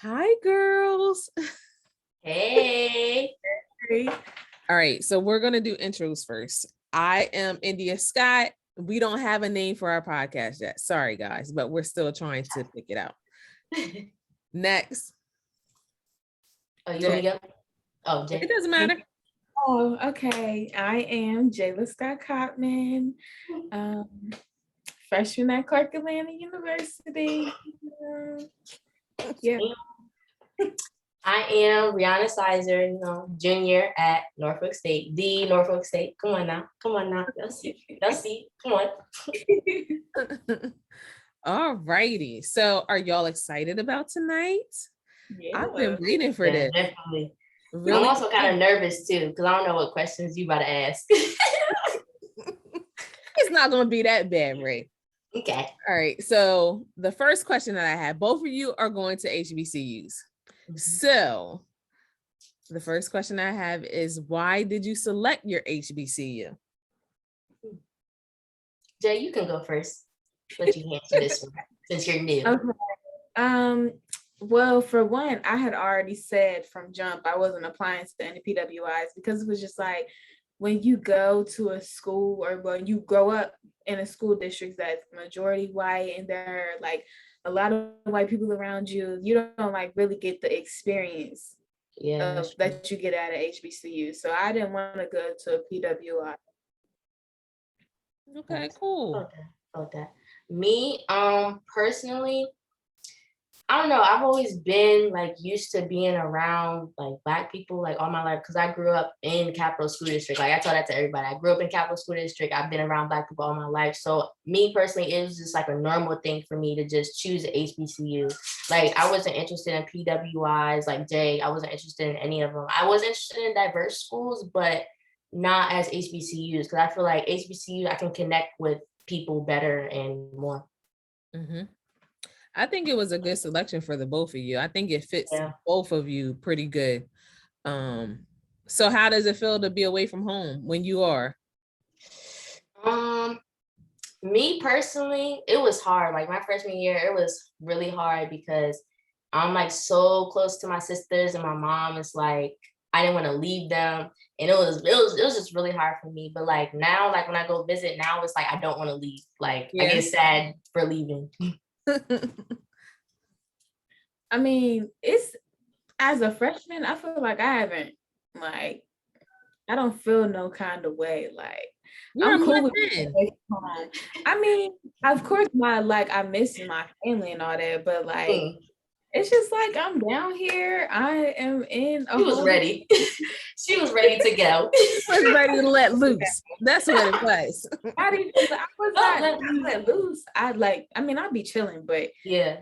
Hi, girls. Hey. All right, so we're going to do intros first. I am India Scott. We don't have a name for our podcast yet. Sorry, guys, but we're still trying to pick it out. Next. Oh, you want me to go? Oh, Jay. It doesn't matter. Oh, okay. I am Jayla Scott-Cottman, freshman at Clark Atlanta University. Yeah. I am Riana Sizer, junior at Norfolk State, the Norfolk State. Come on now. Let's see. Come on. All righty. So are y'all excited about tonight? Yeah. I've been waiting for this. Definitely. Really? I'm also kind of nervous too, because I don't know what questions you about to ask. It's not going to be that bad, Ray. Okay. All right. So the first question that I have, both of you are going to HBCUs. Mm-hmm. So the first question I have is, why did you select your HBCU? Jay, you can go first. Let you answer this one since you're new. Okay. Well, for one, I had already said from jump I wasn't applying to any PWIs because it was just like when you go to a school or when you grow up in a school district that's majority white and there are like a lot of white people around you, you don't like really get the experience that you get at an HBCU. So I didn't want to go to a PWI. Okay, cool. Okay. Me, personally, I don't know. I've always been like used to being around like Black people like all my life because I grew up in Capital School District. Like I tell that to everybody. I grew up in Capital School District. I've been around Black people all my life. So me personally, it was just like a normal thing for me to just choose an HBCU. Like I wasn't interested in PWIs like Jay. I wasn't interested in any of them. I was interested in diverse schools, but not as HBCUs because I feel like HBCUs I can connect with people better and more. Mm-hmm. I think it was a good selection for the both of you. I think it fits both of you pretty good. So how does it feel to be away from home when you are? Me personally, it was hard. Like my freshman year, it was really hard because I'm like so close to my sisters and my mom. It's like I didn't want to leave them. And it was just really hard for me. But like now, like when I go visit now, it's like I don't want to leave. Like I get sad for leaving. I mean, it's as a freshman, I feel like I haven't I don't feel no kind of way. Like I'm cool with it. I mean, of course I miss my family and all that, but like it's just like I'm down here. I am in She was ready. She was ready to go. She was ready to let loose. That's what it was. I was not let loose. I'd be chilling, but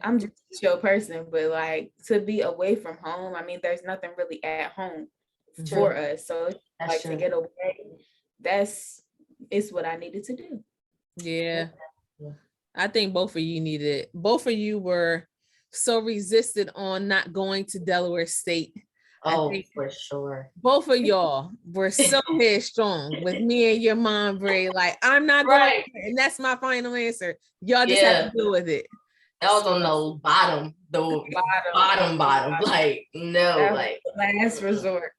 I'm just a chill person. But like to be away from home, I mean, there's nothing really at home for us. So like to get away, it's what I needed to do. Yeah. I think both of you were so resistant on not going to Delaware State. Oh, for sure. Both of y'all were so headstrong with me and your mom, Bray. Like, I'm not going, and that's my final answer. Y'all just have to deal with it. That was on the bottom. Like, no, like last resort.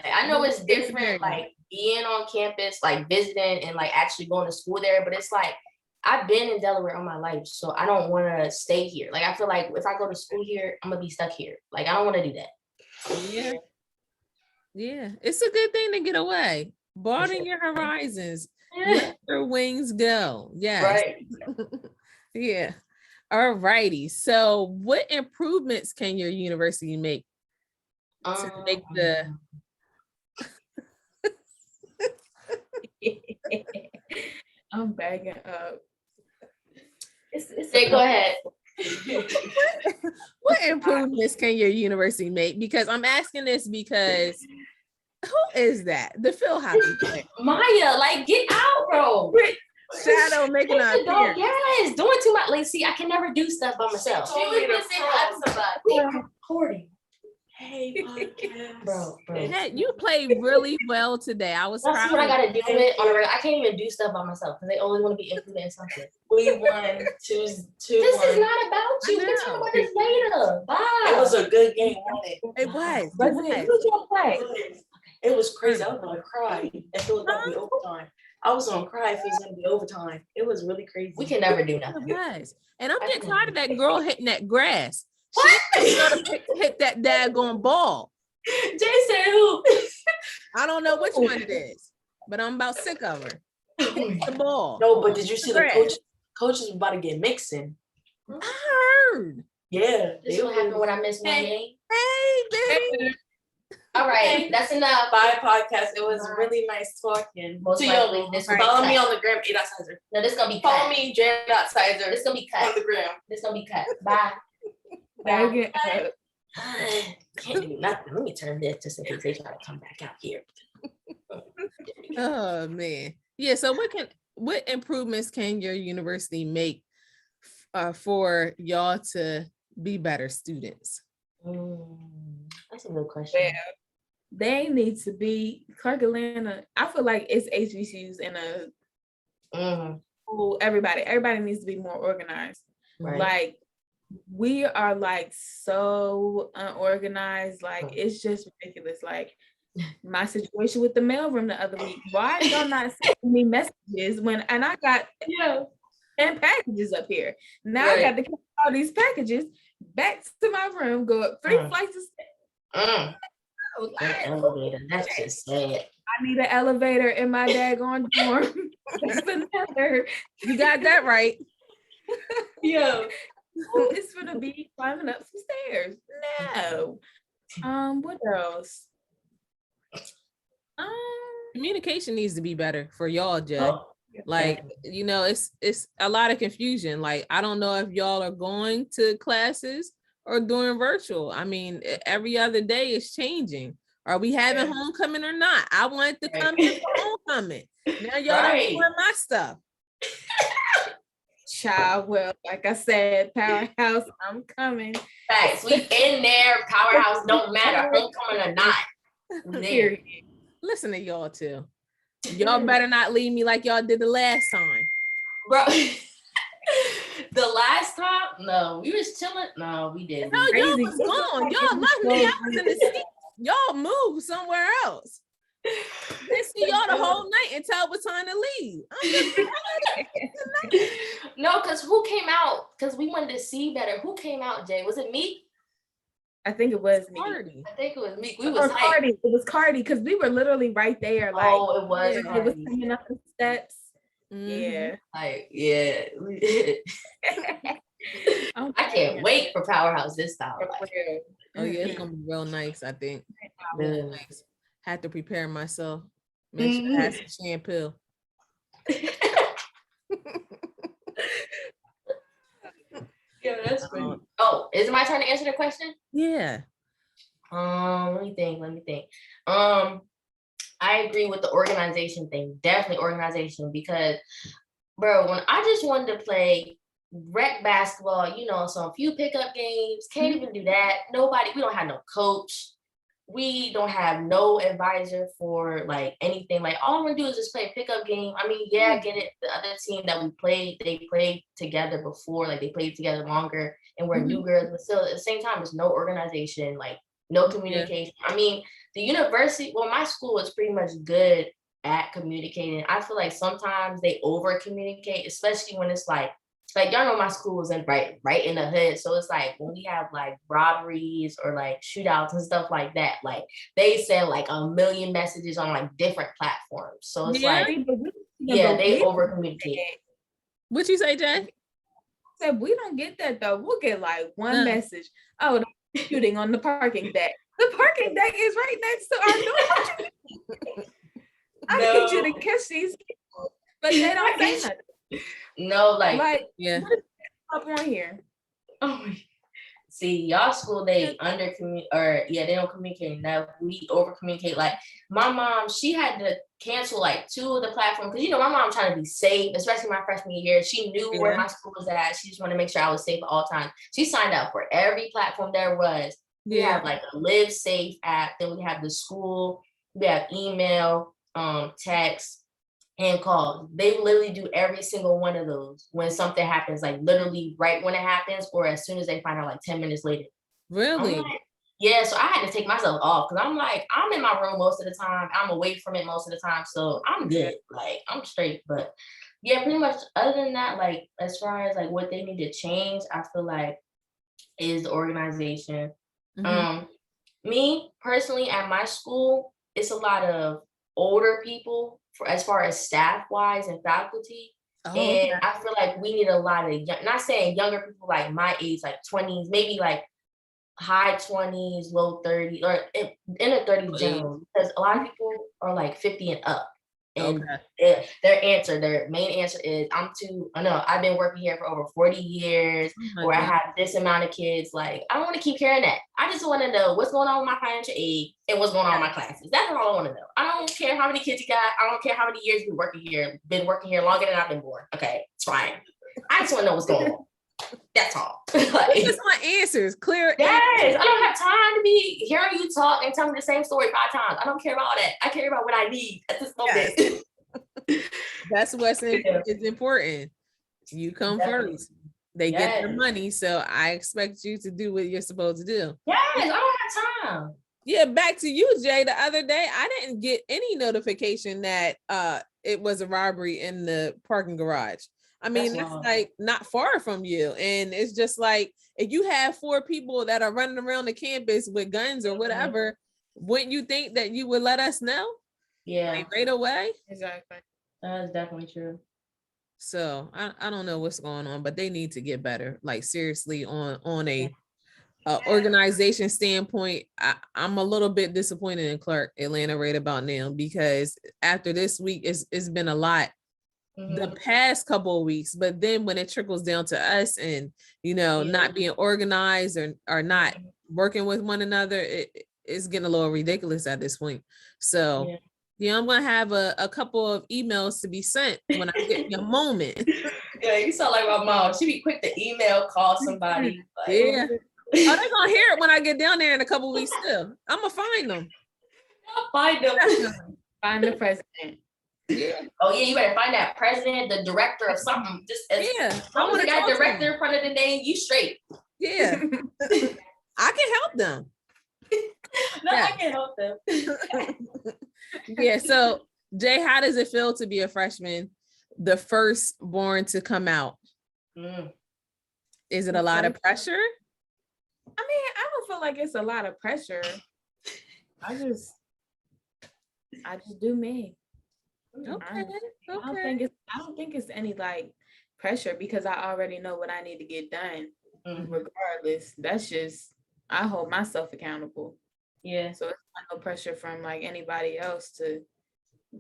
I know it's different, like being on campus, like visiting and like actually going to school there, but it's like I've been in Delaware all my life, so I don't want to stay here. Like I feel like if I go to school here, I'm gonna be stuck here. Like I don't want to do that. Yeah, it's a good thing to get away, broaden your horizons, let your wings go. Yes. Right. Yeah. All righty. So what improvements can your university make to make the I'm bagging up. Go ahead. What improvements can your university make? Because I'm asking this because who is that? The Phil Hockey player. Maya, like get out, bro. Shadow making an appearance. Yes, doing too much. Like, see, I can never do stuff by myself. She was just recording. Hey, podcast. Bro. Yeah, you played really well today. I was Y'all proud see what I of gotta do with it on a regular. I can't even do stuff by myself because they always want to be included in something. We won 2-1. This is not about you. We can talk about this later. Bye. It was a good game, wasn't it? It was. But who's your play? It was crazy. I was gonna cry if it was gonna be overtime. I was gonna cry if it was gonna be overtime. It was really crazy. We can never do It nothing. was. And I'm getting tired of that girl hitting that grass. What? She gotta hit that daggone ball. Jay said who? I don't know which one it is, but I'm about sick of her. Hit the ball. No, but did you see the Grass. coaches was about to get mixing? I heard. Yeah. This is what happened when I missed my game. Hey, baby. All right, that's enough. Bye, podcast. It was really nice talking. Most To likely, y'all. this will be Follow me cut. on the gram, A.Sizer. No, this gonna be Follow cut. me, Jayla This gonna be cut. on the gram. This gonna be cut. Bye. Better get up. Can't do nothing. Let me turn this just in case they try to come back out here. Oh man. Yeah. So what improvements can your university make for y'all to be better students? That's a good question. Well, they need to be Clark Atlanta. I feel like it's HBCUs in a school. Everybody needs to be more organized. Right. Like we are like so unorganized. Like it's just ridiculous. Like my situation with the mailroom the other week. Why y'all not sending me messages and I got 10 packages up here. Now I got to carry all these packages back to my room, go up 3 flights of stairs. That elevator, that's just sad. I need an elevator in my daggone dorm. That's another. You got that right. Yo, it's gonna be climbing up some stairs. No. What else? Communication needs to be better for y'all, Jay. Like, you know, it's a lot of confusion. Like, I don't know if y'all are going to classes or doing virtual. I mean, every other day is changing. Are we having homecoming or not? I wanted to come in for homecoming. Now y'all are doing my stuff. Child, well, like I said, Powerhouse, I'm coming. Facts. We in there. Powerhouse don't matter. Homecoming or not. Period. Listen to y'all too. Y'all better not leave me like y'all did the last time. Bro. The last time? No, we was chilling. No, we didn't. No, y'all was gone. Y'all left me. I was in the seat. Y'all moved somewhere else. They see y'all the whole night until it was time to leave. No, because who came out? Because we wanted to see better. Who came out, Jay? Was it me? I think it was me. Cardi. I think it was me. We Or was Cardi. It was Cardi because we were literally right there. Like, oh, it was. it was Cardi. coming up the steps. Mhm. Yeah. Like, yeah. I can't wait for Powerhouse this time. Like, Oh yeah, it's gonna be real nice. I think. Real nice. Had to prepare myself. Make sure I had some shampoo. yeah, that's funny. Oh, is it my turn to answer the question? Yeah. Let me think. I agree with the organization thing. Definitely organization because, bro, when I just wanted to play rec basketball, you know, so a few pickup games, can't even do that. We don't have no coach. We don't have no advisor for like anything. Like all we're gonna do is just play a pickup game. I mean, yeah, I get it. The other team that we played, they played together before, like they played together longer and we're new girls, but still at the same time, there's no organization, like no communication. I mean, the university, well, my school is pretty much good at communicating. I feel like sometimes they over communicate, especially when it's like y'all know my school is in right in the hood. So it's like when we have like robberies or like shootouts and stuff like that, like they send like a million messages on like different platforms. So it's like, yeah, they over communicate. What you say, Jay? Said we don't get that though. We'll get like one message. Oh, the shooting on the parking deck. The parking deck is right next to our door. I need you to catch these people, but they don't say nothing. No, like yeah. What is up on here? Oh, see, y'all school they under communicate, or yeah, they don't communicate enough. We over communicate. Like my mom, she had to cancel like 2 of the platforms because you know my mom trying to be safe, especially my freshman year. She knew where my school was at. She just wanted to make sure I was safe at all times. She signed up for every platform there was. We have like a Live Safe app. Then we have the school. We have email, text, and call. They literally do every single one of those when something happens, like literally right when it happens, or as soon as they find out, like 10 minutes later. Really? Like, yeah, so I had to take myself off because I'm like, I'm in my room most of the time. I'm away from it most of the time. So I'm good. Like, I'm straight. But yeah, pretty much other than that, like, as far as like what they need to change, I feel like is the organization. Me personally at my school, it's a lot of older people for as far as staff wise and faculty. And I feel like we need a lot of not saying younger people like my age, like 20s, maybe like high 20s, low 30s, or in the 30s general, because a lot of people are like 50 and up. And their main answer is, I've been working here for over 40 years, or I have this amount of kids. Like, I don't want to keep hearing that. I just want to know what's going on with my financial aid and what's going on with my classes. That's all I want to know. I don't care how many kids you got. I don't care how many years you've been working here longer than I've been born. Okay, it's fine. I just want to know what's going on. That's all. Like, just my answers, clear. Yes, I don't have time to be hearing you talk and tell me the same story 5 times. I don't care about that. I care about what I need at this moment. That's what's is important. You come first. They get their money, so I expect you to do what you're supposed to do. Yes, I don't have time. Yeah, back to you, Jay. The other day, I didn't get any notification that it was a robbery in the parking garage. I mean, that's like not far from you. And it's just like, if you have 4 people that are running around the campus with guns or whatever, wouldn't you think that you would let us know? Yeah. Like, right away? Exactly. That's definitely true. So I don't know what's going on, but they need to get better. Like, seriously, on a organization standpoint, I'm a little bit disappointed in Clark Atlanta right about now, because after this week, it's been a lot the past couple of weeks, but then when it trickles down to us and not being organized or not working with one another, it's getting a little ridiculous at this point. So I'm gonna have a couple of emails to be sent when I get a moment. Yeah, you sound like my mom. She be quick to email, call somebody. Like, yeah. Oh, they're gonna hear it when I get down there in a couple of weeks too. I'm gonna find them. I'll find them. Find the president. Yeah. Oh yeah, you better find that president, the director of something. Just as long as you got director in front of the name, you straight. Yeah. I can help them. No, I can help them. Yeah. So Jay, how does it feel to be a freshman, the first born to come out? Is it a lot of pressure? I mean, I don't feel like it's a lot of pressure. I just do me. Okay. I don't think it's any like pressure, because I already know what I need to get done. Regardless, that's just, I hold myself accountable. Yeah. So it's not no pressure from like anybody else to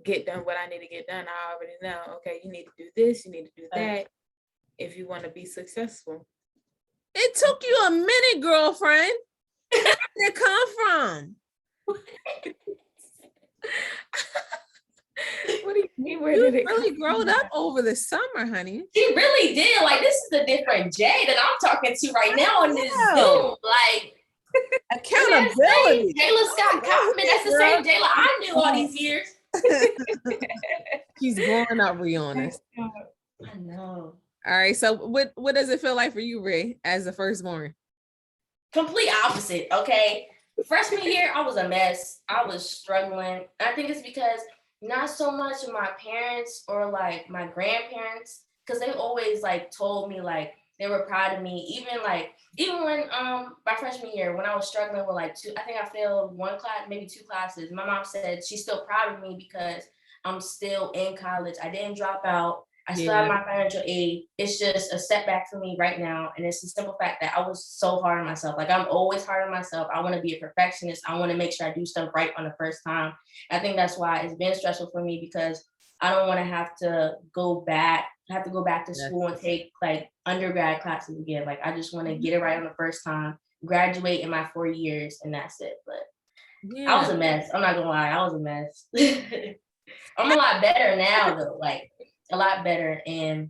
get done what I need to get done. I already know, okay, you need to do this, you need to do that if you want to be successful. It took you a minute, girlfriend. Where did it come from? What do you mean? Where you did it really grown up over the summer, honey. She really did. Like, this is a different Jay that I'm talking to right now on this Zoom. Like, accountability. Jayla Scott-Cottman. That's the same Jayla I knew all these years. She's growing up, Rihanna. I know. All right. So what does it feel like for you, Ray, as the firstborn? Complete opposite. Okay. Freshman year, I was a mess. I was struggling. I think it's because not so much of my parents or like my grandparents, because they always like told me like they were proud of me. Even when my freshman year, when I was struggling with like I think I failed 1 class, maybe 2 classes. My mom said she's still proud of me because I'm still in college. I didn't drop out. I still have my financial aid. It's just a setback for me right now. And it's the simple fact that I was so hard on myself. Like, I'm always hard on myself. I want to be a perfectionist. I want to make sure I do stuff right on the first time. I think that's why it's been stressful for me, because I don't want to have to go back to school and take like undergrad classes again. Like, I just want to get it right on the first time, graduate in my 4 years, and that's it. But I was a mess. I'm not gonna lie, I was a mess. I'm a lot better now though, like a lot better. And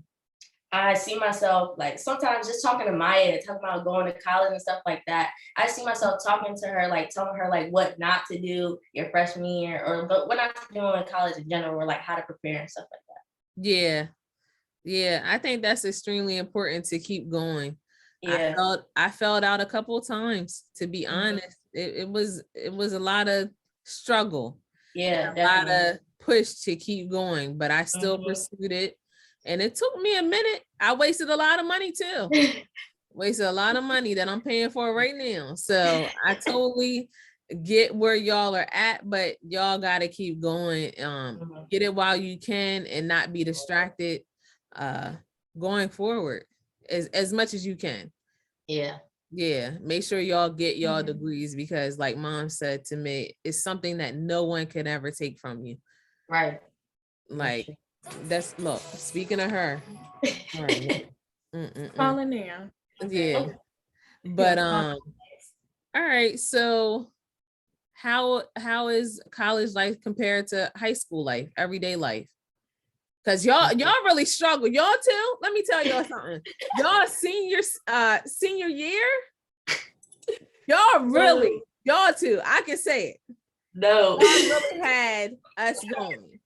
I see myself like sometimes just talking to Maya, talking about going to college and stuff like that. I see myself talking to her, like telling her like what not to do your freshman year or what not to do in college in general, or like how to prepare and stuff like that. Yeah. Yeah. I think that's extremely important to keep going. Yeah. I felt out a couple of times, to be honest. It was a lot of struggle. Yeah, A lot definitely. of push to keep going, but I still pursued it. And it took me a minute. I wasted a lot of money too. Wasted a lot of money that I'm paying for right now. So I totally get where y'all are at, but y'all got to keep going. Get it while you can and not be distracted going forward as much as you can. Yeah. Yeah, make sure y'all get y'all degrees, because like mom said to me, it's something that no one can ever take from you. Right. Like that's look, speaking of her. All right. Calling now. Yeah. But all right. So how is college life compared to high school life, everyday life? Because y'all really struggle. Y'all too. Let me tell y'all something. Y'all senior year, y'all too. I can say it. No. Y'all really had us going.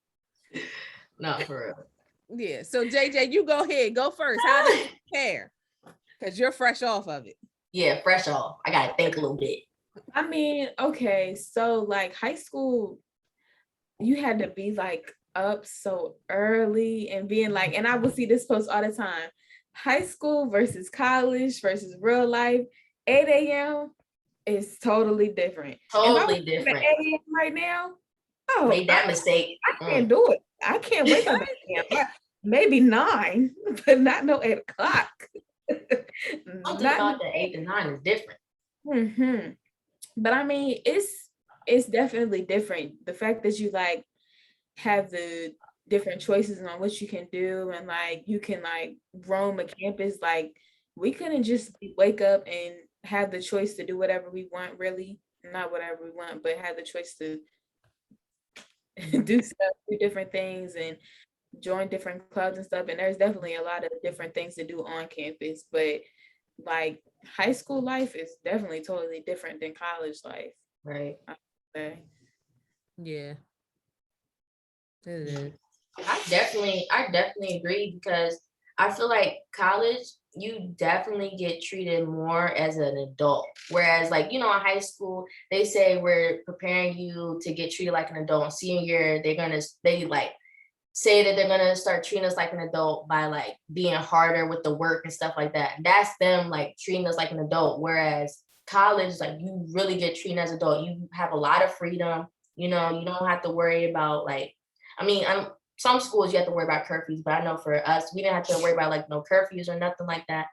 Not for real. Yeah. So JJ, you go ahead. Go first. How does it compare? Because you're fresh off of it. Yeah, fresh off. I gotta think a little bit. I mean, okay, so like high school, you had to be like up so early and being like, and I would see this post all the time. High school versus college versus real life, 8 a.m. is totally different. Totally if I different. 8 a.m. right now, Made that mistake. I can't do it. I can't wake up at 8 a.m. Maybe 9, but not no 8 o'clock. Something about the 8 to 9 is different. But I mean, it's definitely different. The fact that you like have the different choices on what you can do, and like you can like roam a campus. Like we couldn't just wake up and have the choice to do whatever we want, really. Not whatever we want, but have the choice to do stuff, do different things and join different clubs and stuff. And there's definitely a lot of different things to do on campus, but like high school life is definitely totally different than college life. Right. Yeah. It is. I definitely agree, because I feel like college, you definitely get treated more as an adult. Whereas like, in high school, they say we're preparing you to get treated like an adult. Senior year, they like say that they're gonna start treating us like an adult by like being harder with the work and stuff like that. That's them like treating us like an adult. Whereas college, like you really get treated as an adult. You have a lot of freedom. You don't have to worry about like, some schools you have to worry about curfews, but I know for us, we didn't have to worry about like no curfews or nothing like that.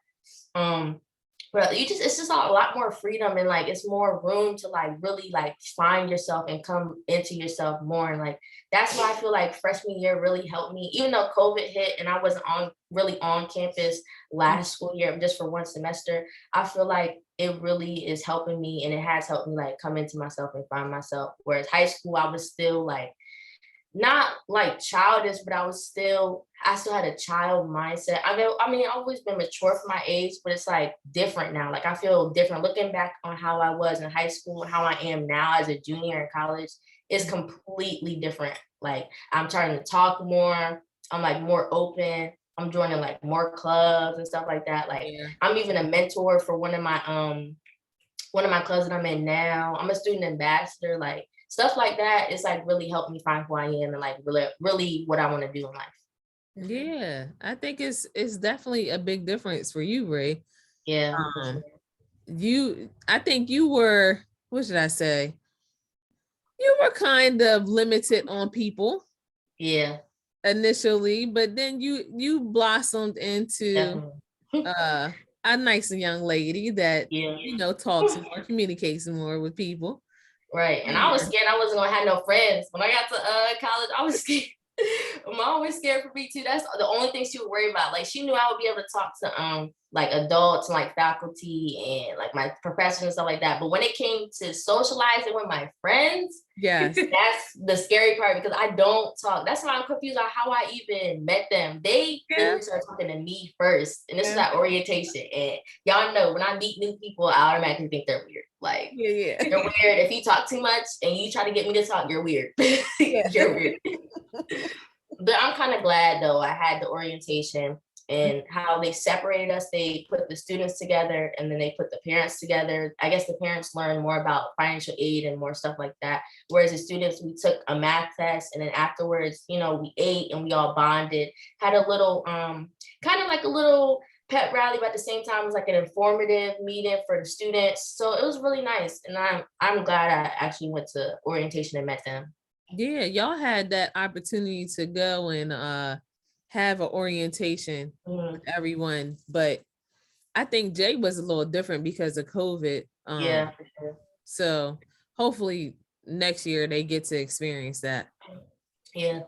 But it's just a lot more freedom, and like it's more room to like really like find yourself and come into yourself more. And like that's why I feel like freshman year really helped me, even though COVID hit and I wasn't really on campus last school year, just for one semester. I feel like it really is helping me, and it has helped me like come into myself and find myself. Whereas high school, I was still like not like childish, but I still had a child mindset. I've always been mature for my age, but it's like different now. Like I feel different looking back on how I was in high school and how I am now as a junior in college. Is completely different. Like I'm trying to talk more. I'm like more open. I'm joining like more clubs and stuff like that. Like I'm even a mentor for one of my clubs that I'm in now. I'm a student ambassador. Like stuff like that. It's like really helped me find who I am and like really what I want to do in life. Yeah, I think it's definitely a big difference for you, Ray. Yeah. I think you were, what should I say? You were kind of limited on people. Yeah. Initially, but then you blossomed into a nice young lady that talks more, communicates more with people. Right. And I was scared I wasn't gonna have no friends. When I got to college, I was scared. My mom was scared for me too. That's the only thing she would worry about. Like she knew I would be able to talk to like adults and like faculty and like my professors and stuff like that. But when it came to socializing with my friends, Yes. that's the scary part because I don't talk. That's why I'm confused on how I even met them. They literally started talking to me first. And this is at orientation. And y'all know when I meet new people, I automatically think they're weird. Like Yeah. you're weird. If you talk too much and you try to get me to talk, you're weird. You're weird. But I'm kind of glad though I had the orientation and how they separated us. They put the students together and then they put the parents together. I guess the parents learned more about financial aid and more stuff like that. Whereas the students, we took a math test and then afterwards, you know, we ate and we all bonded, had a little, kind of like a little pep rally, but at the same time, it was like an informative meeting for the students. So it was really nice. And I'm glad I actually went to orientation and met them. Yeah, y'all had that opportunity to go and have an orientation with everyone, but I think Jay was a little different because of COVID. Yeah, for sure. So hopefully next year they get to experience that. Yeah.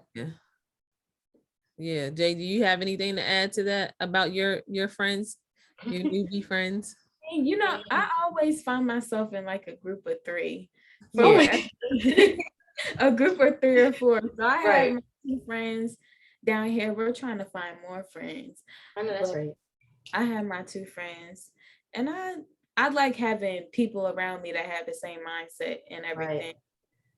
Yeah. Jay, do you have anything to add to that about your friends, your newbie friends? You know, I always find myself in like a group of 3. A group of 3 or 4. So I have my 2 friends down here. We're trying to find more friends. I know that's right. I have my 2 friends, and I like having people around me that have the same mindset and everything.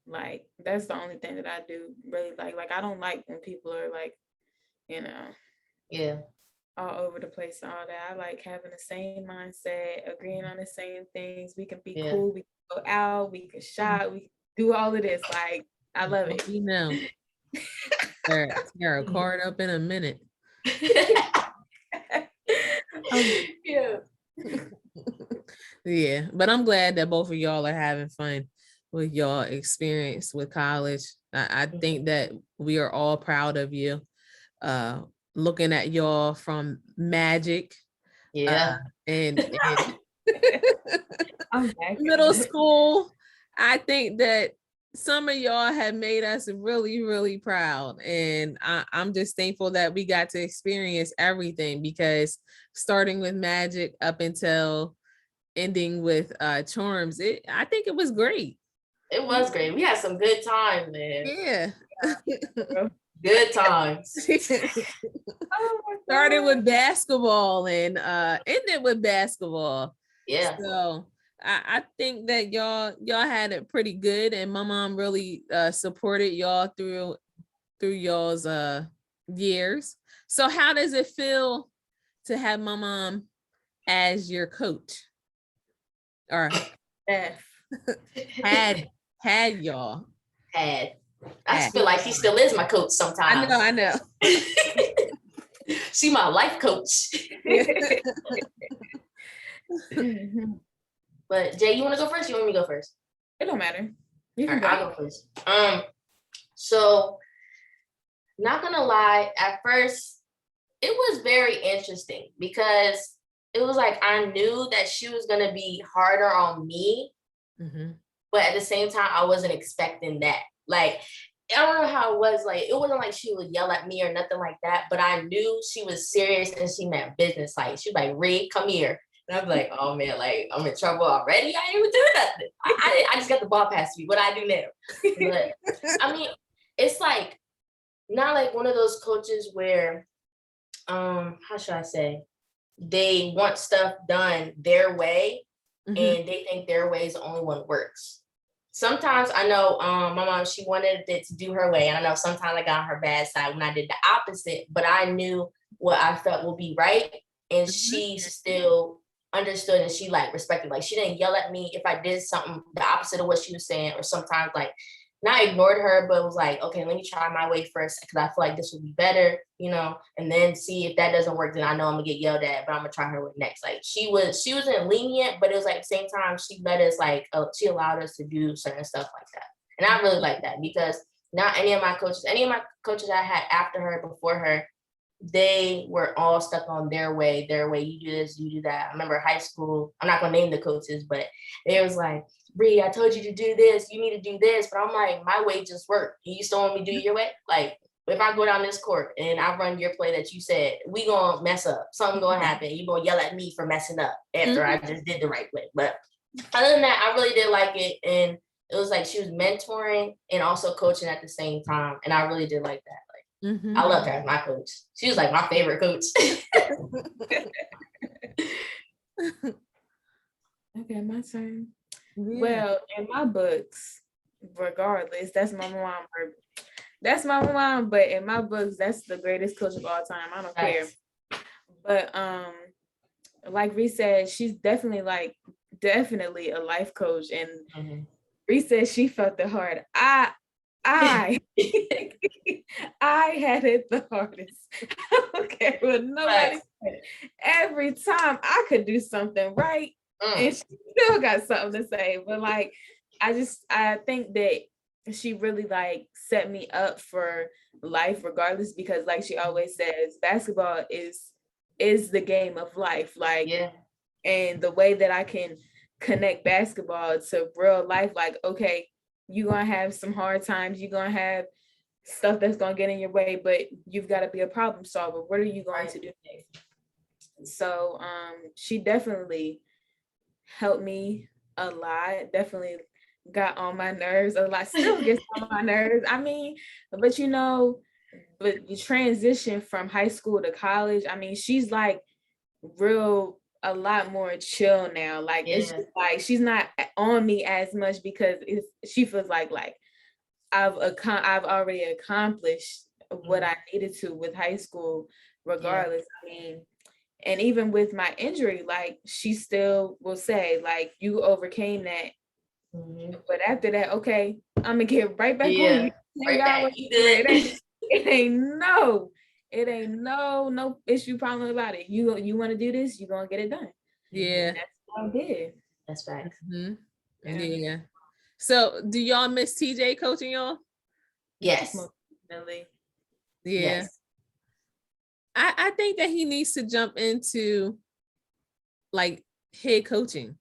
Right. Like that's the only thing that I do really like. Like I don't like when people are like, you know, all over the place and all that. I like having the same mindset, agreeing on the same things. We can be cool. We can go out. We can shop. We can do all of this. Like I love it. You know, Sarah, card up in a minute. Yeah, but I'm glad that both of y'all are having fun with y'all experience with college. I think that we are all proud of you. Looking at y'all from Magic, and middle school, I think that some of y'all have made us really, really proud. And I'm just thankful that we got to experience everything, because starting with Magic up until ending with Charms, I think it was great. It was great. We had some good times, man. Yeah. Good times. Started with basketball and ended with basketball. Yeah. So I think that y'all had it pretty good, and my mom really supported y'all through y'all's years. So how does it feel to have my mom as your coach? Or had y'all? I feel like she still is my coach sometimes. I know. She my life coach. But Jay, you want to go first? You want me to go first? It don't matter. I'll go first. So not gonna lie, at first it was very interesting because it was like I knew that she was gonna be harder on me, but at the same time I wasn't expecting that. Like I don't know how it was. Like it wasn't like she would yell at me or nothing like that, but I knew she was serious and she meant business. Like she was like, "Reed, come here." And I'm like, "Oh man, like I'm in trouble already. I didn't even do nothing. I just got the ball past me. What I do now?" But I mean, it's like not like one of those coaches where, how should I say, they want stuff done their way, and they think their way is the only one that works. Sometimes I know my mom, she wanted it to do her way, and I know sometimes I got on her bad side when I did the opposite, but I knew what I felt would be right, and she still understood and she like respected. Like she didn't yell at me if I did something the opposite of what she was saying, or sometimes like not ignored her, but was like, okay, let me try my way first because I feel like this would be better, you know, and then see if that doesn't work, then I know I'm gonna get yelled at, but I'm gonna try her way next. Like she wasn't lenient, but it was like at the same time she let us like she allowed us to do certain stuff like that, and I really like that because not any of my coaches I had after her, before her, they were all stuck on their way. You do this, you do that. I remember high school, I'm not gonna name the coaches, but they was like, "Bree, I told you to do this, you need to do this," but I'm like, my way just worked. You still want me to do your way? Like if I go down this court and I run your play that you said, we gonna mess up. Something gonna happen. You gonna yell at me for messing up after I just did the right play. But other than that, I really did like it. And it was like she was mentoring and also coaching at the same time. And I really did like that. Like I loved her as my coach. She was like my favorite coach. Okay, my turn. Yeah. Well, in my books, regardless, that's my mom. That's my mom, but in my books, that's the greatest coach of all time. I don't care. But like Ree said, she's definitely a life coach. And Ree said she felt the hard. I I had it the hardest. I don't care what nobody said. Every time I could do something right, and she still got something to say. But like, I think that she really like set me up for life regardless, because like she always says, basketball is the game of life. Like, and the way that I can connect basketball to real life, like, okay, you're gonna have some hard times, you're gonna have stuff that's gonna get in your way, but you've got to be a problem solver. What are you going to do next? So she definitely helped me a lot, definitely got on my nerves a lot, still gets on my nerves. I mean, but you know, but the transition from high school to college, I mean, she's like a lot more chill now. Like it's just like she's not on me as much, because she feels like I've already accomplished what I needed to with high school, regardless. I mean, and even with my injury, like she still will say, like, you overcame that. But after that, okay, I'm gonna get right back on you. It ain't no issue, problem about it. You want to do this, you're gonna get it done. Yeah. And that's what I did. That's right. Yeah. So do y'all miss TJ coaching y'all? Yes. Definitely. Yeah. Yes. I think that he needs to jump into like head coaching.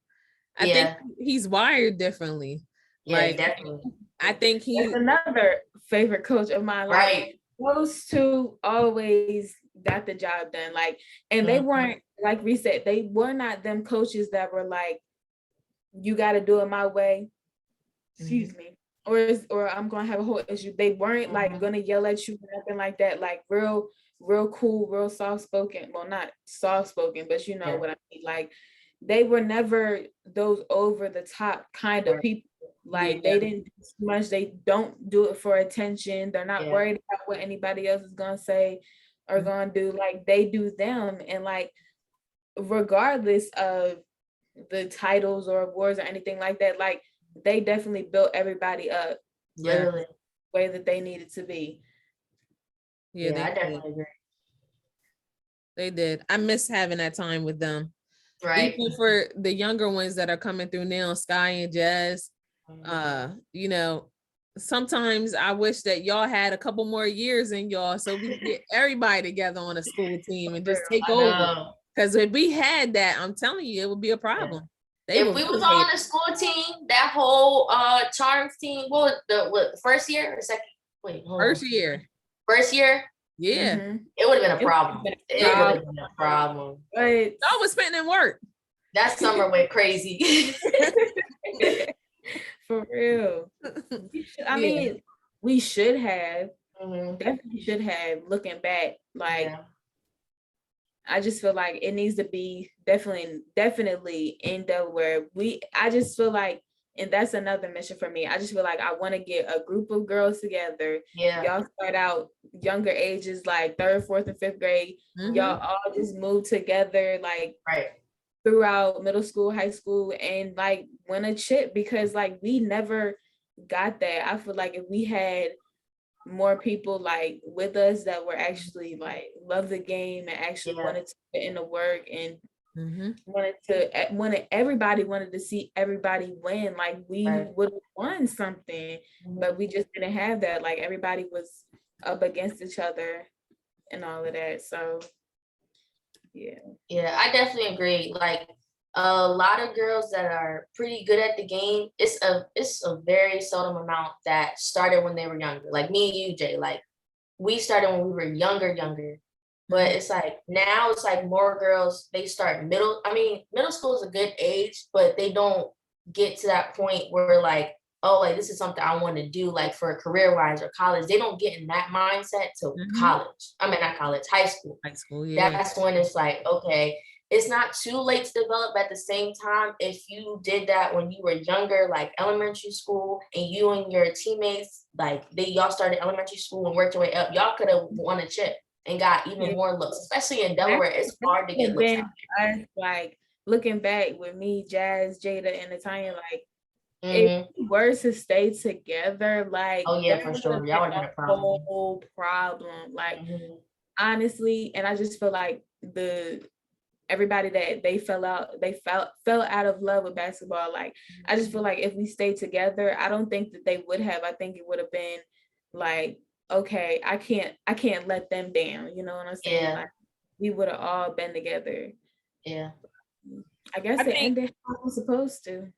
I think he's wired differently. Yeah, like definitely. I think That's another favorite coach of mine. Like, Right. those two always got the job done. Like, and they weren't, like we said, they were not them coaches that were like, you got to do it my way. Excuse me. Or I'm gonna have a whole issue. They weren't like gonna yell at you or nothing like that. Like real cool, real soft spoken. Well, not soft spoken, but you know what I mean. Like they were never those over the top kind of people. Like they didn't do too much. They don't do it for attention. They're not worried about what anybody else is gonna say or gonna do. Like they do them, and like regardless of the titles or awards or anything like that, like they definitely built everybody up literally the way that they needed to be. I definitely agree. They did. I miss having that time with them. Right. Even for the younger ones that are coming through now, Sky and Jazz, you know, sometimes I wish that y'all had a couple more years in y'all so we could get everybody together on a school team and just take over. Because if we had that, I'm telling you, it would be a problem. If we was on the school team, that whole Charms team, what first year or second? Wait, first year. First year? Yeah. It would have been a problem. It would have been a problem. But I was spending in work. That summer went crazy. For real. I mean, we should have, definitely should have, looking back, I just feel like it needs to be definitely in Delaware. I just feel like, and that's another mission for me. I just feel like I want to get a group of girls together. Y'all start out younger ages, like 3rd, 4th, and 5th grade. Y'all all just move together, like throughout middle school, high school, and like win a chip, because like we never got that. I feel like if we had more people like with us that were actually like love the game and actually wanted to put in the work and everybody wanted to see everybody win, like we would have won something, but we just didn't have that. Like everybody was up against each other and all of that. So I definitely agree. Like a lot of girls that are pretty good at the game, it's a very seldom amount that started when they were younger. Like me and you, Jay, like we started when we were younger. But it's like now it's like more girls, they start middle school is a good age, but they don't get to that point where like, oh, like this is something I want to do, like for career wise or college. They don't get in that mindset till college. I mean, not college, high school. High school, yeah. That's when it's like, okay, it's not too late to develop. At the same time, if you did that when you were younger, like elementary school, and you and your teammates, like y'all started elementary school and worked your way up, y'all could have won a chip and got even more looks, especially in Delaware. It's hard to get looks out here. Like looking back with me, Jazz, Jada, and Natanya, like if we were to stay together, like oh yeah, for sure, y'all would have a problem. Whole problem, like honestly, and I just feel like everybody that they fell out of love with basketball. Like I just feel like if we stayed together, I don't think that they would have. I think it would have been like, okay, I can't let them down. You know what I'm saying? Yeah. Like, we would have all been together. Yeah. I guess it ended how it was supposed to.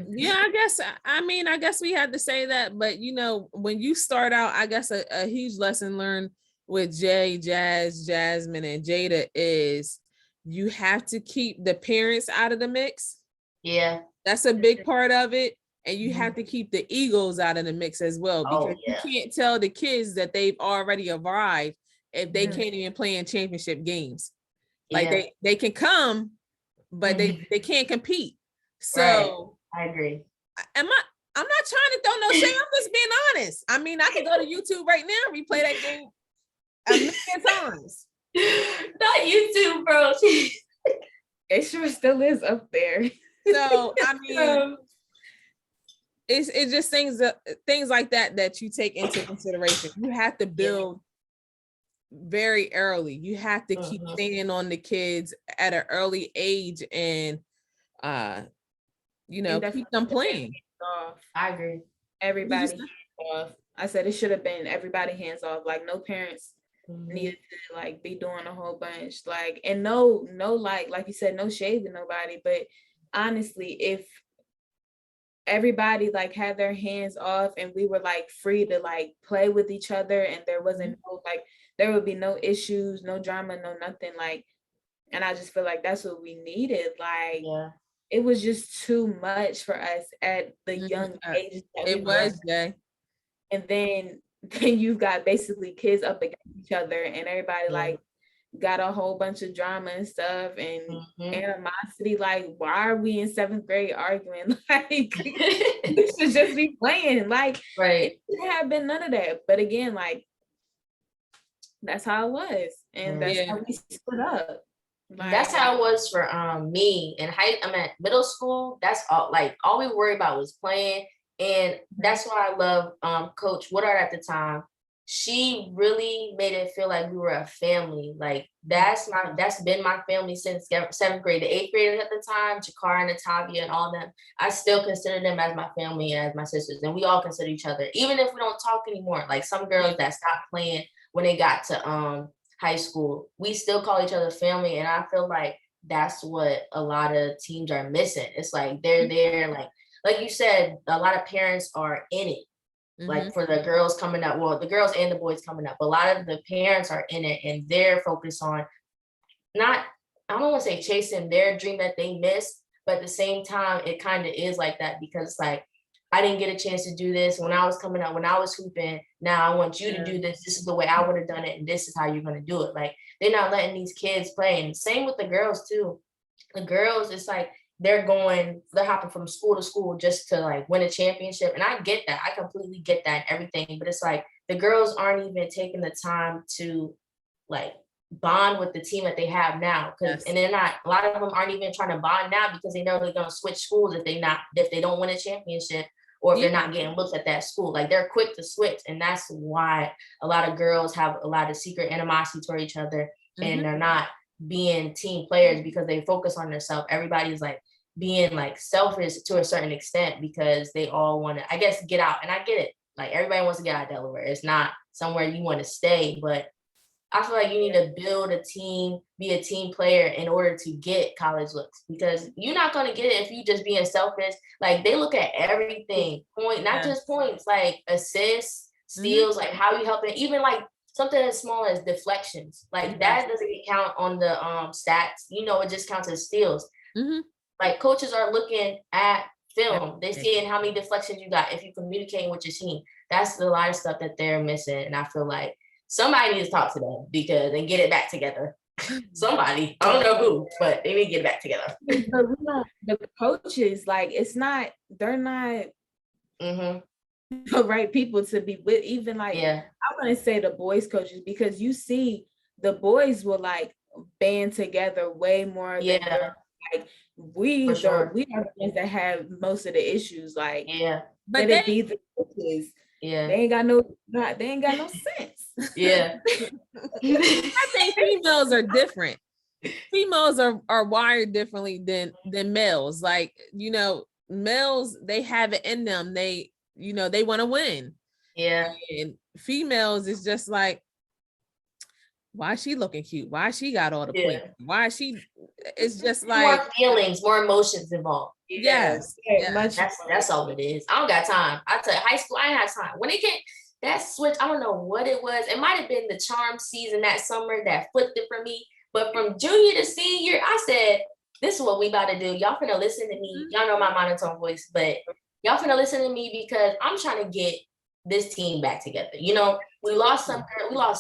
Yeah, I guess we had to say that, but you know, when you start out, I guess a huge lesson learned with Jay, Jazz, Jasmine, and Jada is you have to keep the parents out of the mix. Yeah. That's a big part of it. And you have to keep the egos out of the mix as well, because you can't tell the kids that they've already arrived if they can't even play in championship games. Like they can come, but they can't compete. So I agree. I'm not trying to throw no shade. I'm just being honest. I mean, I can go to YouTube right now, replay that game a million times. Not YouTube, bro. It sure still is up there. So I mean, it's just things like that you take into consideration. You have to build very early. You have to keep staying on the kids at an early age, and keep them playing. I agree. Everybody off. I said it should have been everybody hands off. Like no parents needed to like be doing a whole bunch. Like, and no, like you said, no shade to nobody. But honestly, if everybody like had their hands off and we were like free to like play with each other, and there wasn't there would be no issues, no drama, no nothing, like, and I just feel like that's what we needed. Like it was just too much for us at the young age that it was, Jay. And then you've got basically kids up against each other, and everybody like got a whole bunch of drama and stuff and animosity. Like, why are we in 7th grade arguing? Like, we should just be playing. Like, it didn't have been none of that. But again, like, that's how it was, and that's how we split up. Like, that's how it was for me in I'm at middle school. That's all. Like, all we worried about was playing, and that's why I love Coach Woodard at the time. She really made it feel like we were a family. Like that's been my family since 7th grade. The 8th graders at the time, Jakar and Natavia and all of them, I still consider them as my family and as my sisters. And we all consider each other, even if we don't talk anymore. Like some girls that stopped playing when they got to high school, we still call each other family. And I feel like that's what a lot of teams are missing. It's like they're there, like you said, a lot of parents are in it. Like for the girls coming up, well, the girls and the boys coming up, but a lot of the parents are in it, and they're focused on I don't want to say chasing their dream that they missed, but at the same time, it kind of is like that, because like, I didn't get a chance to do this when I was coming up, when I was hooping. Now I want you to do this. This is the way I would have done it, and this is how you're going to do it. Like, they're not letting these kids play. And same with the girls too. The girls, it's like, they're hopping from school to school just to like win a championship. And I get that. I completely get that and everything. But it's like the girls aren't even taking the time to like bond with the team that they have now. And they're not, a lot of them aren't even trying to bond now because they know they're going to switch schools if they don't win a championship, or if they're not getting looks at that school. Like, they're quick to switch. And that's why a lot of girls have a lot of secret animosity toward each other, and they're not being team players because they focus on themselves. Everybody's like being like selfish to a certain extent because they all want to, I guess, get out. And I get it. Like, everybody wants to get out of Delaware. It's not somewhere you want to stay, but I feel like you need to build a team, be a team player in order to get college looks, because you're not going to get it if you just being selfish. Like, they look at everything, not just points, like assists, steals, like how you helping, even like something as small as deflections, like that doesn't get count on the stats. You know, it just counts as steals. Like coaches are looking at film, they're seeing how many deflections you got if you communicating with your team. That's a lot of stuff that they're missing, and I feel like somebody needs to talk to them because and get it back together. Somebody, I don't know who, but they need to get it back together. But we don't, the coaches, like they're not the right people to be with. Even like I want to say the boys coaches, because you see the boys will like band together way more than like we are the ones that have most of the issues. Like but they be the coaches. They ain't got no sense. I think females are different. Females are wired differently than males. Like, you know, males, they have it in them. They, you know, they want to win. And females is just like, why is she looking cute? Why she got all the points? Why is she? It's just like more feelings, more emotions involved. Yes. That's all it is. I don't got time. I tell you, high school, I ain't have time. When it came, that switch, I don't know what it was. It might have been the charm season that summer that flipped it for me. But from junior to senior, I said, this is what we about to do. Y'all finna listen to me. Y'all know my monotone voice, but y'all finna listen to me because I'm trying to get this team back together. You know, we lost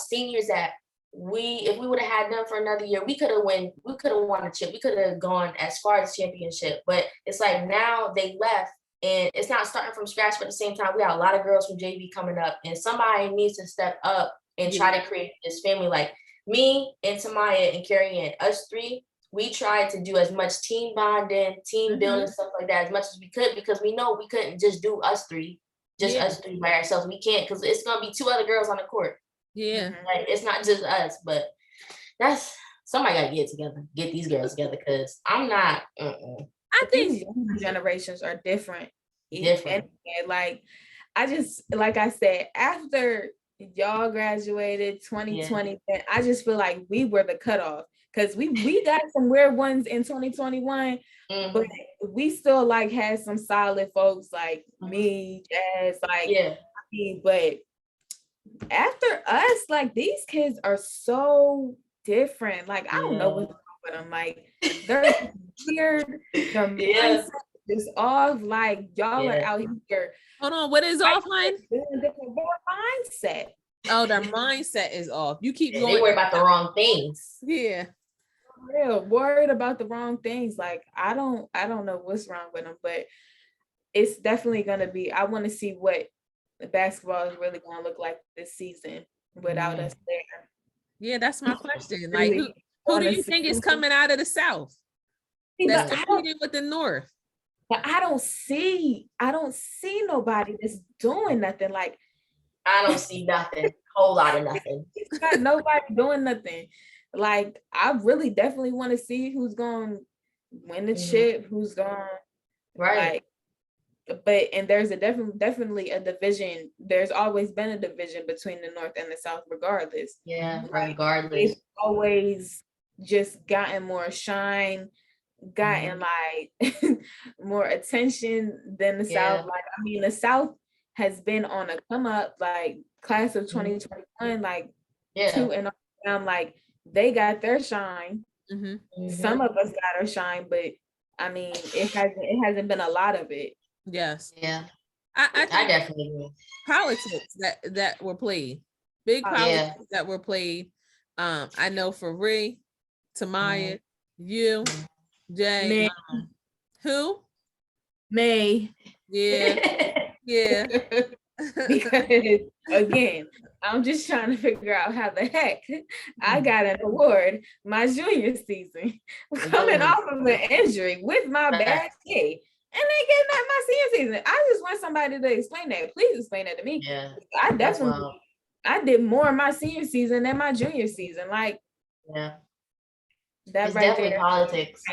seniors that if we would have had them for another year, we could have won a chip. We could have gone as far as championship. But it's like now they left and it's not starting from scratch, but at the same time, we got a lot of girls from JV coming up and somebody needs to step up and try to create this family. Like me and Tamaya and Carrie Ann, us three, we tried to do as much team bonding, team building, stuff like that as much as we could, because we know we couldn't just do us three by ourselves. We can't, because it's going to be two other girls on the court. Like it's not just us, but that's somebody got to get together, get these girls together, because I'm not. I think younger generations are different. And like I said, after y'all graduated 2020, I just feel like we were the cutoff, because we got some weird ones in 2021, but we still like had some solid folks like me, Jazz, like I mean, but after us, like these kids are so different. Like I don't know what's wrong with them. Like they're weird. Their mindset is off. Like y'all are out here. Hold on, what is offline? Their mindset. Oh, their mindset is off. You keep going. They worry about the wrong things. Yeah. Real worried about the wrong things. Like I don't know what's wrong with them, but it's definitely gonna be. I want to see what the basketball is really going to look like this season without us there. Yeah, that's my question. Like, who do you think is coming out of the South that's competing with the North? But I don't see nobody that's doing nothing. Like, I don't see nothing. Whole lot of nothing. It's not nobody doing nothing. Like, I really definitely want to see who's going to win the chip, who's going like. But there's definitely a division. There's always been a division between the North and the South, regardless. Regardless. It's always just gotten more shine, gotten like more attention than the South. Like, I mean, the South has been on a come up, like class of 2021, like 2 and down, like they got their shine. Some of us got our shine, but I mean, it hasn't been a lot of it. Yes. Yeah. I definitely agree. Politics that were played. Big politics that were played. I know for Ree, Tamaya, you, Jay, who? May. Yeah. Because again, I'm just trying to figure out how the heck I got an award my junior season, coming off of an injury with my bad knee. And they getting that my senior season. I just want somebody to explain that. Please explain that to me. I did more in my senior season than my junior season. Like, that it's right definitely there. Politics.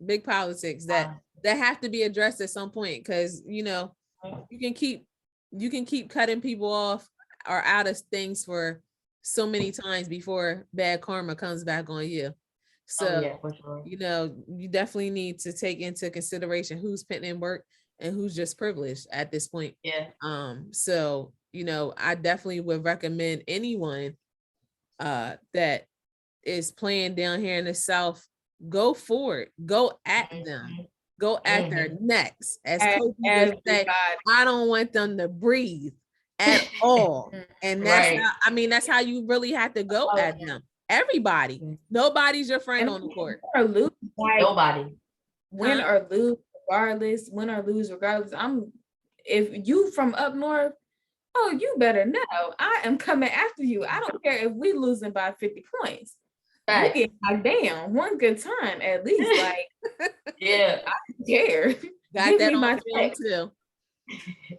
Big politics that have to be addressed at some point, because you know you can keep cutting people off or out of things for so many times before bad karma comes back on you. So, for sure. You know, you definitely need to take into consideration who's putting in work and who's just privileged at this point. Yeah. So, I definitely would recommend anyone that is playing down here in the South, go for it. Go at them. Go at their necks. As Coach used to say, I don't want them to breathe at all. And that's that's how you really have to go at them. Everybody. Nobody's your friend on the court. Nobody. Win or lose, regardless. Win or lose, regardless. If you from up north, oh, you better know. I am coming after you. I don't care if we losing by 50 points. You get knocked down one good time at least. Like, yeah, I don't care. Got that on my film too.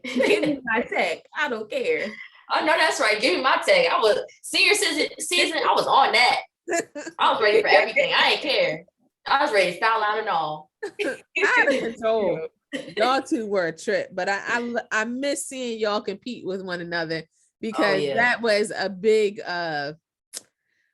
Give me my tech. I don't care. Oh no, that's right. Give me my tech. I was senior season. I was on that. I was ready for everything. I ain't care. I was ready to foul out and all. Out of control. Y'all two were a trip, but I miss seeing y'all compete with one another because that was a big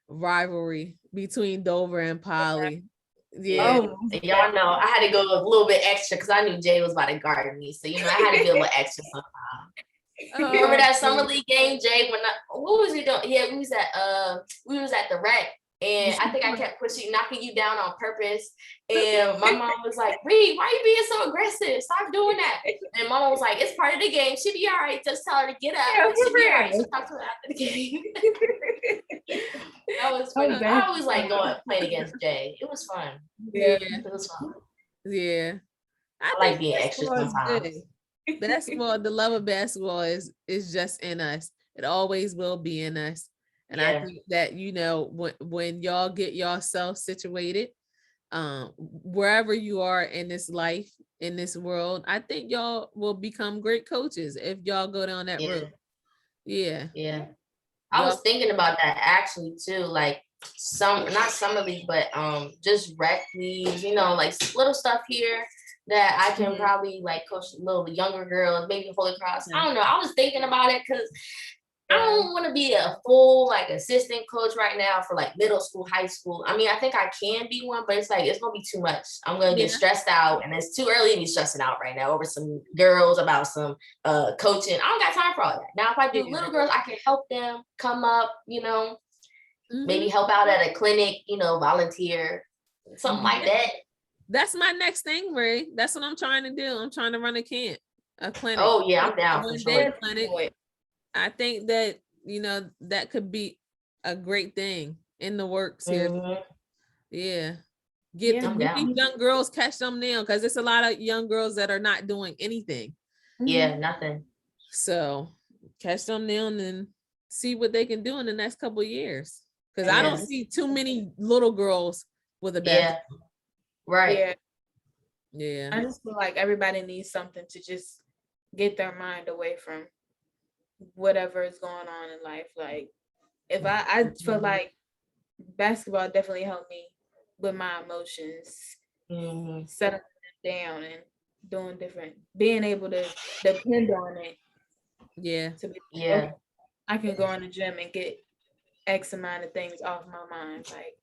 rivalry between Dover and Poly. Yeah. And y'all know I had to go a little bit extra because I knew Jay was about to guard me. So I had to be a little extra somehow. Remember that summer league game, Jay? What was he doing? Yeah, we was at the rec. And I think I kept knocking you down on purpose. And my mom was like, Reed, why are you being so aggressive? Stop doing that. And mama was like, it's part of the game. She'll be all right. Just tell her to get up. She'll be all right. She'll talk to her after the game. That was funny. I always like going playing against Jay. It was fun. Yeah. It was fun. Yeah. I like being extra sometimes. Basketball, the love of basketball is just in us. It always will be in us. And I think that, when y'all get yourself situated, wherever you are in this life, in this world, I think y'all will become great coaches if y'all go down that road. Yeah. Yeah. I was thinking about that actually too, like not summer league, but just rec leagues, like little stuff here that I can probably like coach little younger girls, maybe Holy Cross. I don't know. I was thinking about it because I don't want to be a full like assistant coach right now for like middle school, high school. I mean, I think I can be one, but it's like it's gonna be too much. I'm gonna get stressed out, and it's too early to be stressing out right now over some girls about some coaching. I don't got time for all that. Now, if I do little girls, I can help them come up, maybe help out at a clinic, volunteer, something like that. That's my next thing, Ray. That's what I'm trying to do. I'm trying to run a clinic. Oh yeah, I'm down for sure. Clinic. I think that, that could be a great thing in the works here. Yeah. Get these young girls, catch them now, because there's a lot of young girls that are not doing anything. Yeah, nothing. So catch them now and then see what they can do in the next couple of years. Because I don't see too many little girls with a basketball. Yeah. Right. Yeah. I just feel like everybody needs something to just get their mind away from whatever is going on in life. Like if I feel like basketball definitely helped me with my emotions, settling them down and doing different, being able to depend on it. I can go in the gym and get X amount of things off my mind. Like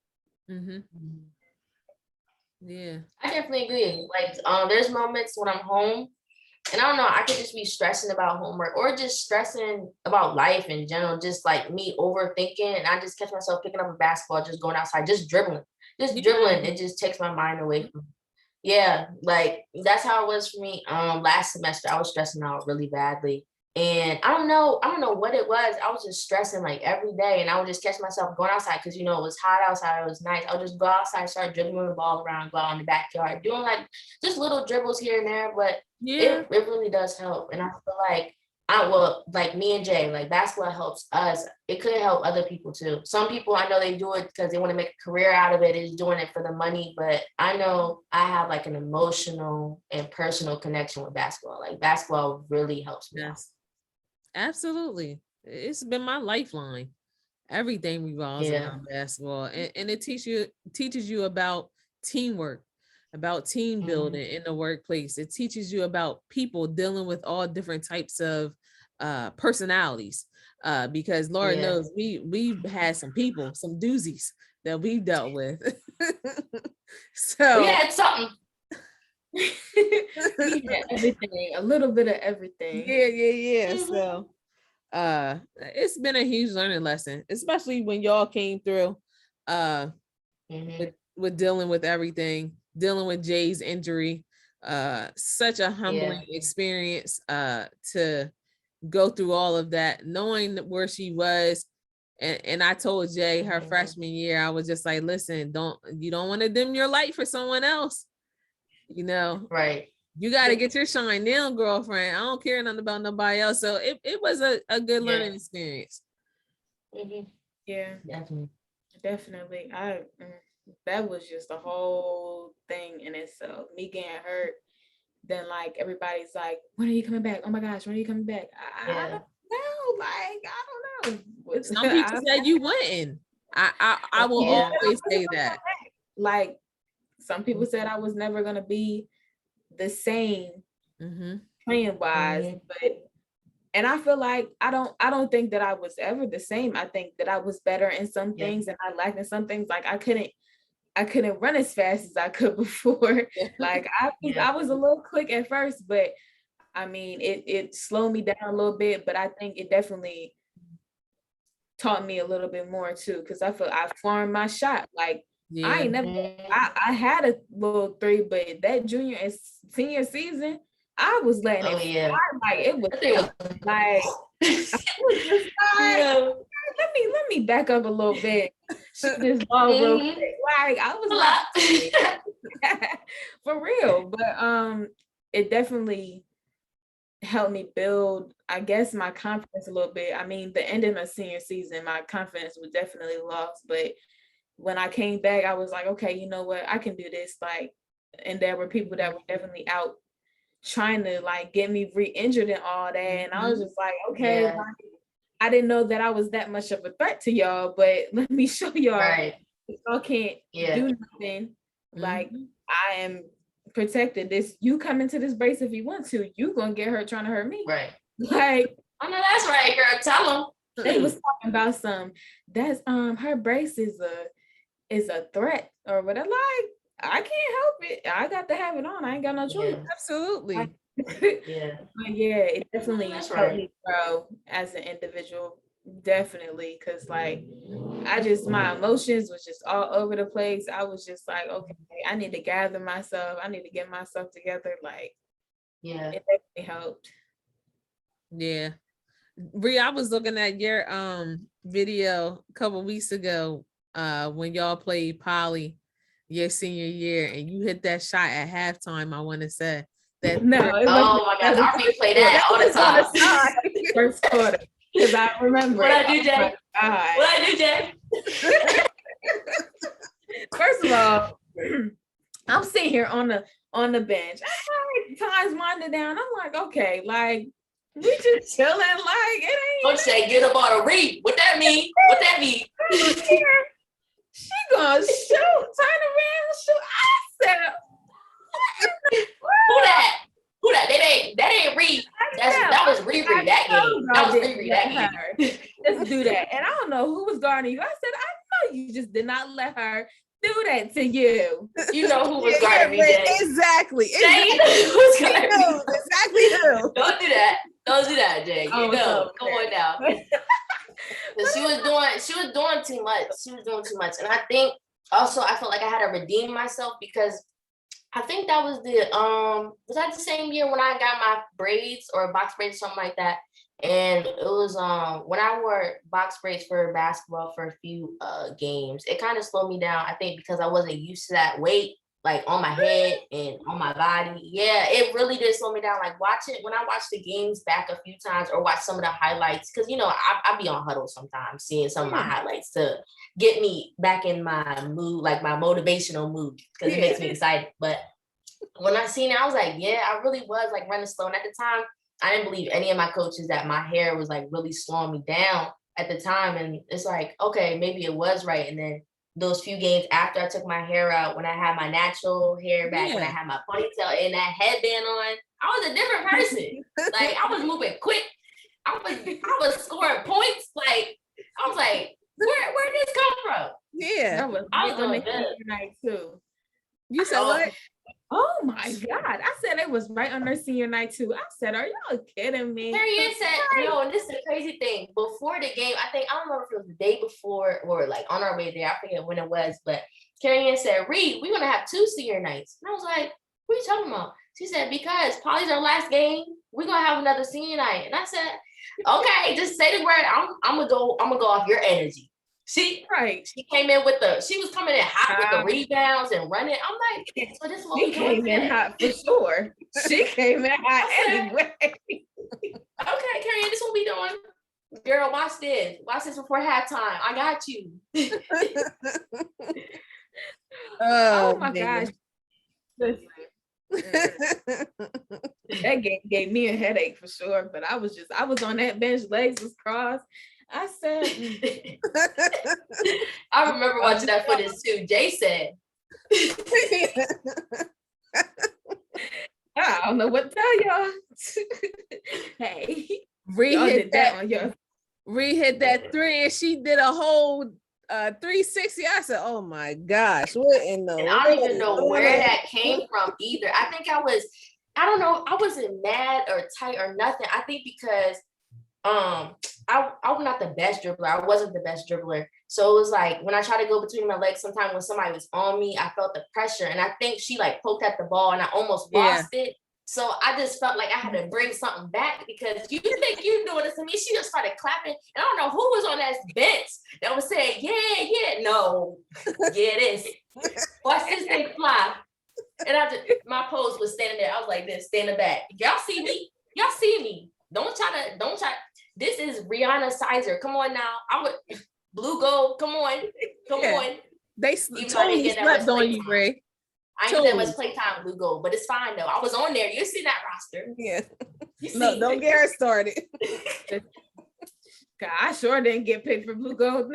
I definitely agree. Like there's moments when I'm home and I don't know, I could just be stressing about homework or just stressing about life in general, just like me overthinking. And I just catch myself picking up a basketball, just going outside, just dribbling. It just takes my mind away from like that's how it was for me. Last semester, I was stressing out really badly. And I don't know what it was. I was just stressing like every day. And I would just catch myself going outside because, it was hot outside. It was nice. I would just go outside, start dribbling the ball around, go out in the backyard, doing like just little dribbles here and there. But it really does help. And I feel like like me and Jay, like basketball helps us. It could help other people too. Some people, I know they do it because they want to make a career out of it, is doing it for the money. But I know I have like an emotional and personal connection with basketball. Like basketball really helps me out. Absolutely. It's been my lifeline. Everything revolves around basketball. And it teaches you about teamwork, about team building in the workplace. It teaches you about people dealing with all different types of personalities. Because Lord knows we've had some people, some doozies that we've dealt with. So we had something. everything, a little bit of everything. Yeah. Mhm. So it's been a huge learning lesson, especially when y'all came through Mhm. with dealing with everything, dealing with Jay's injury. Such a humbling experience to go through all of that, knowing where she was. And I told Jay her freshman year, I was just like, listen, you don't want to dim your light for someone else. You know, Right. you got to get your shine now, girlfriend. I don't care nothing about nobody else. So it was a good learning experience. Mhm. Yeah, Definitely. definitely. That was just a whole thing in itself. Me getting hurt, then like everybody's like, when are you coming back? Oh my gosh, when are you coming back? I Yeah. don't know. Like, I don't know. Some people said you wouldn't. I will Yeah. always say that. Like, some people said I was never gonna be the same Mm-hmm. playing wise, Mhm. and I feel like I don't think that I was ever the same. I think that I was better in some Yeah. things and I lacked in some things. Like I couldn't run as fast as I could before. Like I was a little quick at first, but I mean it slowed me down a little bit, but I think it definitely taught me a little bit more too, because I feel I formed my shot. Like I Yeah. ain't never I had a little three, but that junior and senior season, I was letting Oh it yeah. fly. Like it was That thing was like it was just like, yeah. let me back up a little bit. Shoot this ball real Mhm. quick. Like I was like for real. But it definitely helped me build, I guess, my confidence a little bit. I mean, the ending of senior season, my confidence was definitely lost. But when I came back, I was like, okay, you know what? I can do this. Like, and there were people that were definitely out trying to like get me re-injured and all that. And I was just like, okay, Yeah. like, I didn't know that I was that much of a threat to y'all, but let me show y'all Right. y'all can't do nothing. Like Mhm. I am protected. This you come into this brace if you want to, you gonna get hurt trying to hurt me. Right. Like I know that's right, girl. Tell them. they was talking about that's her brace is a threat or what. Like I can't help it. I got to have it on. I ain't got no choice. Absolutely. Yeah. But yeah, it definitely That's helped right. me grow as an individual. Definitely, because like my emotions was just all over the place. I was just like, okay, I need to gather myself. I need to get myself together. Like Yeah. it definitely helped. Yeah. Bree, I was looking at your video a couple weeks ago when y'all played Poly your senior year and you hit that shot at halftime. I want to say that. No, it Oh my gosh, I replay that all the time. First quarter, because I remember What it. I do, Jay? Oh my God. What I do, Jay? First of all, I'm sitting here on the bench. Time's winding down. I'm like, okay, like we just chilling. Like it ain't. Coach say get up on a read. What that mean? What that mean? She gonna shoot, turn around, shoot. I said, Who that? Who that? That ain't Reed. That was Riri that game. That was Riri that game. Just do that. And I don't know who was guarding you. I said, I know you just did not let her do that to you. You know who was guarding me, Jay. Exactly. Jay who's guarding me. Exactly who. Don't do that. Don't do that, Jay. You Oh, know. so Come on now. She was doing too much. She was doing too much. And I think also I felt like I had to redeem myself because I think that was was that the same year when I got my braids or box braids or something like that? And it was when I wore box braids for basketball for a few games, it kind of slowed me down. I think because I wasn't used to that weight, like on my head and on my body. Yeah, it really did slow me down. Like when I watch the games back a few times or watch some of the highlights, because I be on huddle sometimes, seeing some of my highlights to get me back in my mood, like my motivational mood, because it makes me excited. But when I seen it, I was like, yeah, I really was like running slow. And at the time, I didn't believe any of my coaches that my hair was like really slowing me down at the time. And it's like, okay, maybe it was right. And then those few games after I took my hair out, when I had my natural hair back, when I had my ponytail and that headband on, I was a different person. Like I was moving quick. I was scoring points. Like I was like, where did this come from? Yeah. I was doing good tonight too. You said what? Oh my God. I said they night was right on their senior night too. I said, are y'all kidding me? Carrie said, no, and this is the crazy thing. Before the game, I don't remember if it was the day before or like on our way there. I forget when it was, but Carrie said, Reed, we're gonna have 2 senior nights. And I was like, what are you talking about? She said, because Polly's our last game, we're gonna have another senior night. And I said, okay, just say the word. I'm gonna go off your energy. She came in she was coming in hot with the rebounds and running. I'm like, so this is what we came in hot for sure. She came in hot anyway. Okay, Carrie, this is what we doing. Girl, watch this. Watch this before halftime. I got you. Oh my gosh. Listen. That game gave me a headache for sure, but I was on that bench, legs was crossed. I said, I remember watching that footage too. Jay said, I don't know what to tell y'all. Hey, Ree hit that 3 and she did a whole 360. I said, oh my gosh, what in the and I don't even know where that came from either. I think I wasn't mad or tight or nothing. I think because I'm not the best dribbler. I wasn't the best dribbler. So it was like when I tried to go between my legs, sometimes when somebody was on me, I felt the pressure. And I think she like poked at the ball and I almost lost it. So I just felt like I had to bring something back because you think you're doing this to me. She just started clapping. And I don't know who was on that bench that was saying, yeah, no, it is. Watch this thing fly. And my pose was standing there. I was like this, standing back. Y'all see me? Don't try. This is Riana Sizer. Come on now. Blue gold. Come on. They totally slept on you, Ray. I ain't that much playtime, blue gold, but it's fine though. I was on there. You see that roster? Yeah. No, don't get her started. God, I sure didn't get picked for blue gold.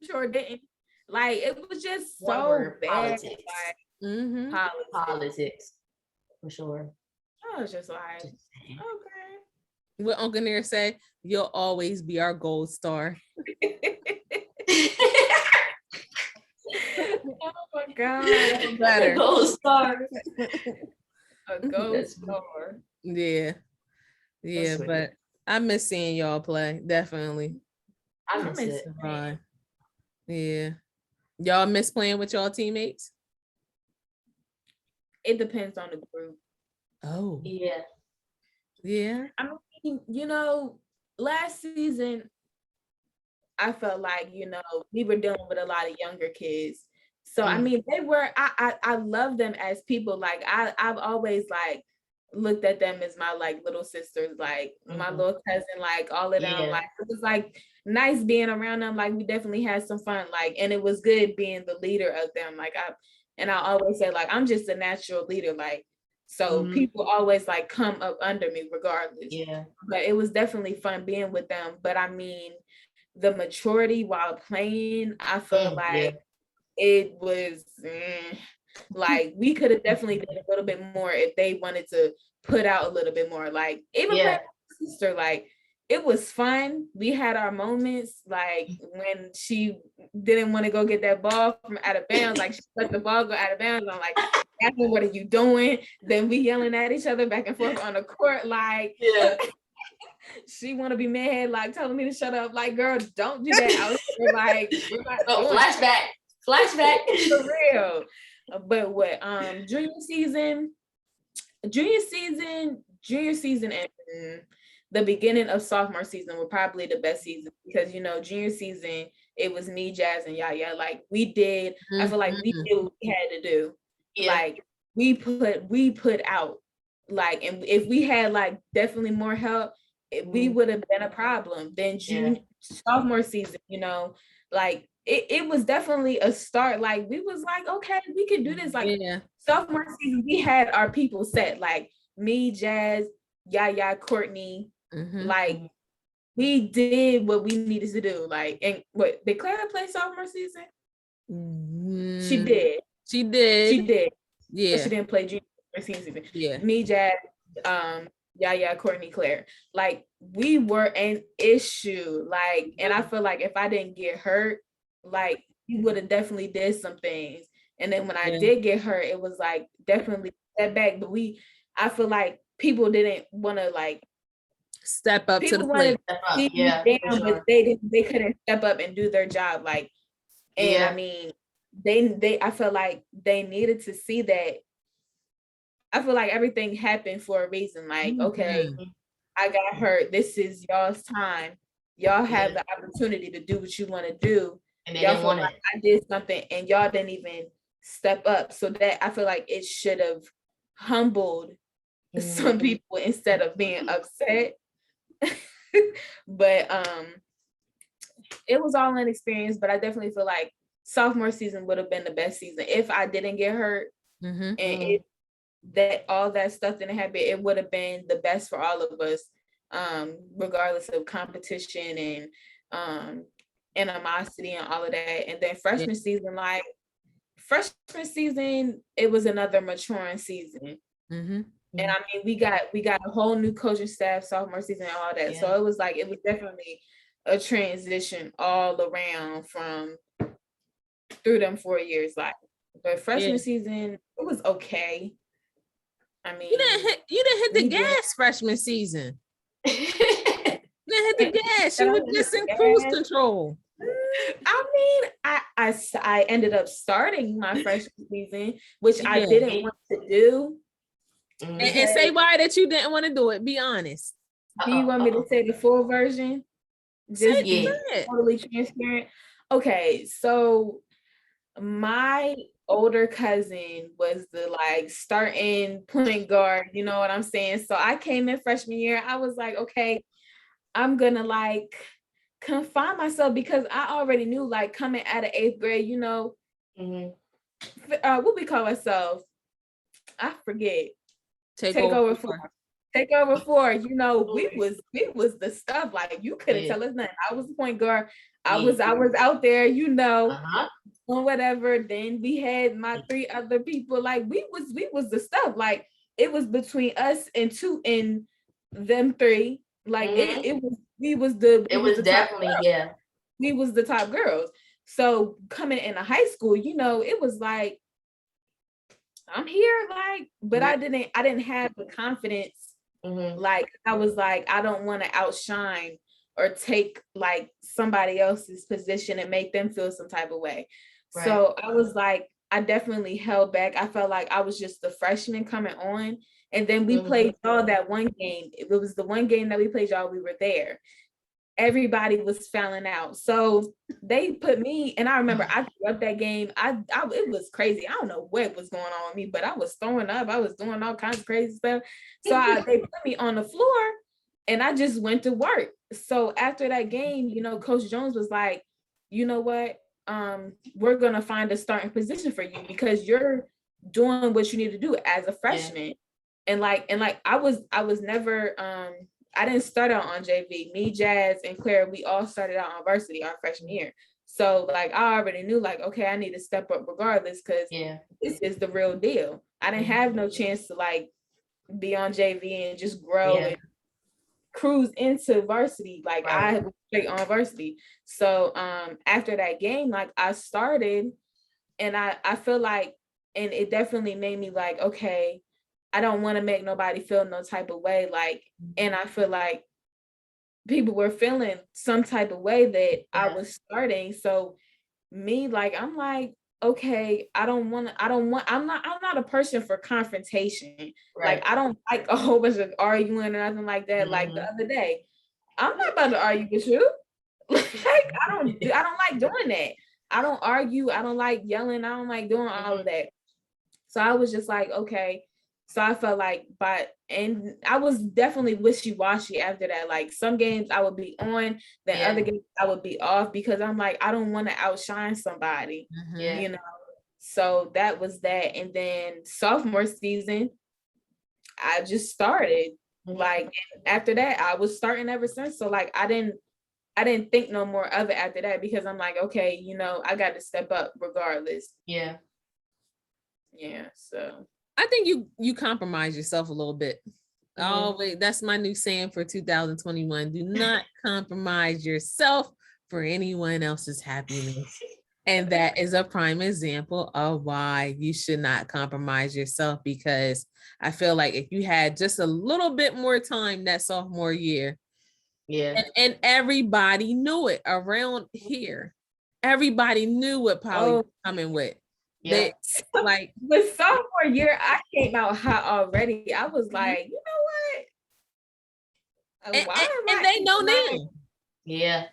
Sure didn't. Like it was just so bad. Politics. Like, politics. For sure. I was just like, okay. What Uncle Nair said, you'll always be our gold star. Oh my God. A gold star. A gold star. Yeah, but I miss seeing y'all play. Definitely. I miss it. Yeah. Y'all miss playing with y'all teammates? It depends on the group. Oh. Yeah. Yeah. I mean, last season, I felt like, we were dealing with a lot of younger kids. So, I mean, I love them as people. Like, I've always, like, looked at them as my, like, little sisters, like, my little cousin, like, all of them. Like, it was, like, nice being around them. Like, we definitely had some fun. Like, and it was good being the leader of them. Like, I always say, like, I'm just a natural leader. Like, so people always, like, come up under me regardless. Yeah. But it was definitely fun being with them. But, I mean, the maturity while playing, I feel like it was like we could have definitely did a little bit more if they wanted to put out a little bit more. Like even my sister, like it was fun. We had our moments, like when she didn't want to go get that ball from out of bounds, like she let the ball go out of bounds. I'm like, Catherine, what are you doing? Then we yelling at each other back and forth on the court, like she want to be mad, like telling me to shut up. Like, girl, don't do that. I was like, flashback for real. But what junior season and the beginning of sophomore season were probably the best season because junior season it was me, Jazz, and Yaya. Like we did, I feel like we did what we had to do. Like we put out, like, and if we had like definitely more help, we would have been a problem. Then sophomore season, like it was definitely a start. Like we was like, okay, we could do this. Like sophomore season, we had our people set, like me, Jazz, Yaya, Courtney, like we did what we needed to do. Like, and what did Clara play sophomore season? She did. Yeah. But she didn't play junior season. Yeah. Me, Jazz, Yaya, Courtney, Claire. Like we were an issue. Like, and I feel like if I didn't get hurt, like we would have definitely did some things. And then when I did get hurt, it was like definitely setback. But we I feel like people didn't want to like step up to the people plate. wanted to Step up, see yeah, me for down, sure. but they couldn't step up and do their job. Like, and Yeah. I mean, they I feel like they needed to see that. I feel like everything happened for a reason. Like, okay, Mhm. I got hurt. This is y'all's time. Y'all have Yeah. the opportunity to do what you want to do. And they Y'all didn't feel want like it. I did something and y'all didn't even step up. So that I feel like it should have humbled some people instead of being upset. But it was all an experience, but I definitely feel like sophomore season would have been the best season if I didn't get hurt. Mhm. And if that all that stuff didn't happen, it would have been the best for all of us, regardless of competition and animosity and all of that. And then freshman season, it was another maturing season. Mhm. And I mean, we got a whole new coaching staff sophomore season and all that. So it was definitely a transition all around from through them 4 years. Like, but freshman season, it was okay. I mean, You didn't hit the we did- gas freshman season. You didn't hit the gas. Did You I were hit just the in cruise gas? control. I mean, I ended up starting my freshman season, which I Yeah. didn't want to do. And say why that you didn't want to do it. Be honest. Do you want me to say the full version? Just Say be it. totally transparent. Okay, so my older cousin was the like starting point guard, you know what I'm saying? So I came in freshman year, I was like, okay, I'm gonna like confine myself because I already knew like coming out of 8th grade, you know, what we call ourselves, I forget. Take over four. Take over four. You know, we was the stuff. Like you couldn't tell us nothing. I was the point guard. I was out there, you know, on whatever. Then we had my 3 other people. Like we was the stuff. Like it was between us and them 3. Like it was we was the it was definitely we was the top girls. So coming into high school, you know, it was like I'm here, like, but I didn't have the confidence. Like I was like, I don't want to outshine or take like somebody else's position and make them feel some type of way. Right. So I was like, I definitely held back. I felt like I was just the freshman coming on. And then we played y'all that one game. It was the one game that we played y'all, we were there. Everybody was fouling out. So they put me, and I remember I threw up that game. It was crazy. I don't know what was going on with me, but I was throwing up. I was doing all kinds of crazy stuff. So they put me on the floor and I just went to work. So after that game, you know, Coach Jones was like, you know what? We're gonna find a starting position for you because you're doing what you need to do as a freshman. And I was never I didn't start out on JV. Me, Jazz, and Claire, we all started out on varsity our freshman year. So like I already knew like, okay, I need to step up regardless because this is the real deal. I didn't have no chance to like be on JV and just grow and cruise into varsity. Like I was straight on varsity. So after that game, like I started and I feel like, and it definitely made me like, okay, I don't want to make nobody feel no type of way. Like, and I feel like people were feeling some type of way that I was starting. So me, like, I'm like, okay, I'm not a person for confrontation. Right. Like, I don't like a whole bunch of arguing or nothing like that. Like the other day, I'm not about to argue with you. Like, I don't like doing that. I don't argue. I don't like yelling. I don't like doing all of that. So I was just like, okay. So I felt like, and I was definitely wishy-washy after that. Like some games I would be on, then other games I would be off because I'm like, I don't want to outshine somebody, you know? So that was that. And then sophomore season, I just started. Like after that, I was starting ever since. So like, I didn't think no more of it after that because I'm like, okay, you know, I got to step up regardless. Yeah. So I think you compromise yourself a little bit. Always, that's my new saying for 2021. Do not compromise yourself for anyone else's happiness. And that is a prime example of why you should not compromise yourself, because I feel like if you had just a little bit more time that sophomore year, Yeah. and everybody knew it around here. Everybody knew what Polly was coming with. Yeah. They like the sophomore year, I came out hot already. I was like, you know what? and they know now. Yeah.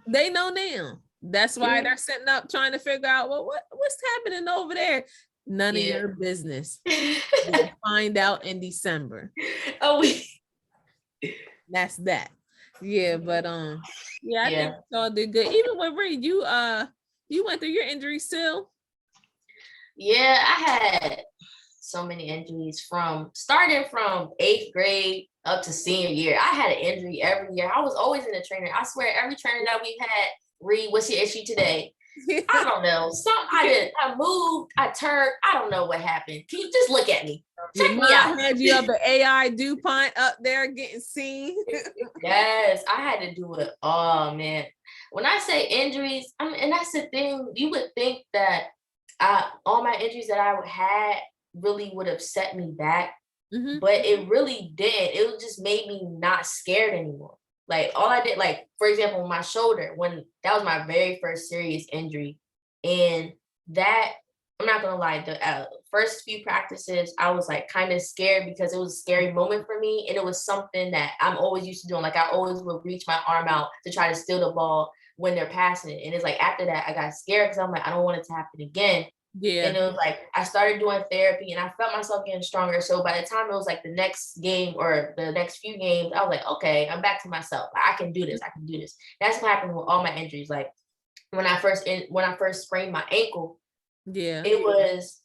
They know now. That's why they're sitting up trying to figure out, well, what's happening over there? None of your business. We'll find out in December. Oh, That's that. Yeah, but yeah, I think y'all did good. Even with Reed, you went through your injury still. Yeah, I had so many injuries starting from 8th grade up to senior year. I had an injury every year. I was always in the trainer. I swear, every trainer that we've had, Reed, what's your issue today? I don't know. I moved, I turned, I don't know what happened. Can you just look at me? Check me out. Had you up at AI DuPont up there getting seen. Yes, I had to do it. Oh man. When I say injuries, and that's the thing, you would think that all my injuries that I had really would have set me back, but it really didn't. It just made me not scared anymore. Like all I did, like for example, my shoulder, when that was my very first serious injury, and that I'm not gonna lie, the first few practices, I was like kind of scared because it was a scary moment for me, and it was something that I'm always used to doing. Like I always would reach my arm out to try to steal the ball when they're passing it, and it's like after that I got scared because I'm like I don't want it to happen again. Yeah. And it was like I started doing therapy and I felt myself getting stronger. So by the time it was like the next game or the next few games, I was like, okay, I'm back to myself. Like, I can do this. I can do this. That's what happened with all my injuries. Like when I first sprained my ankle, it was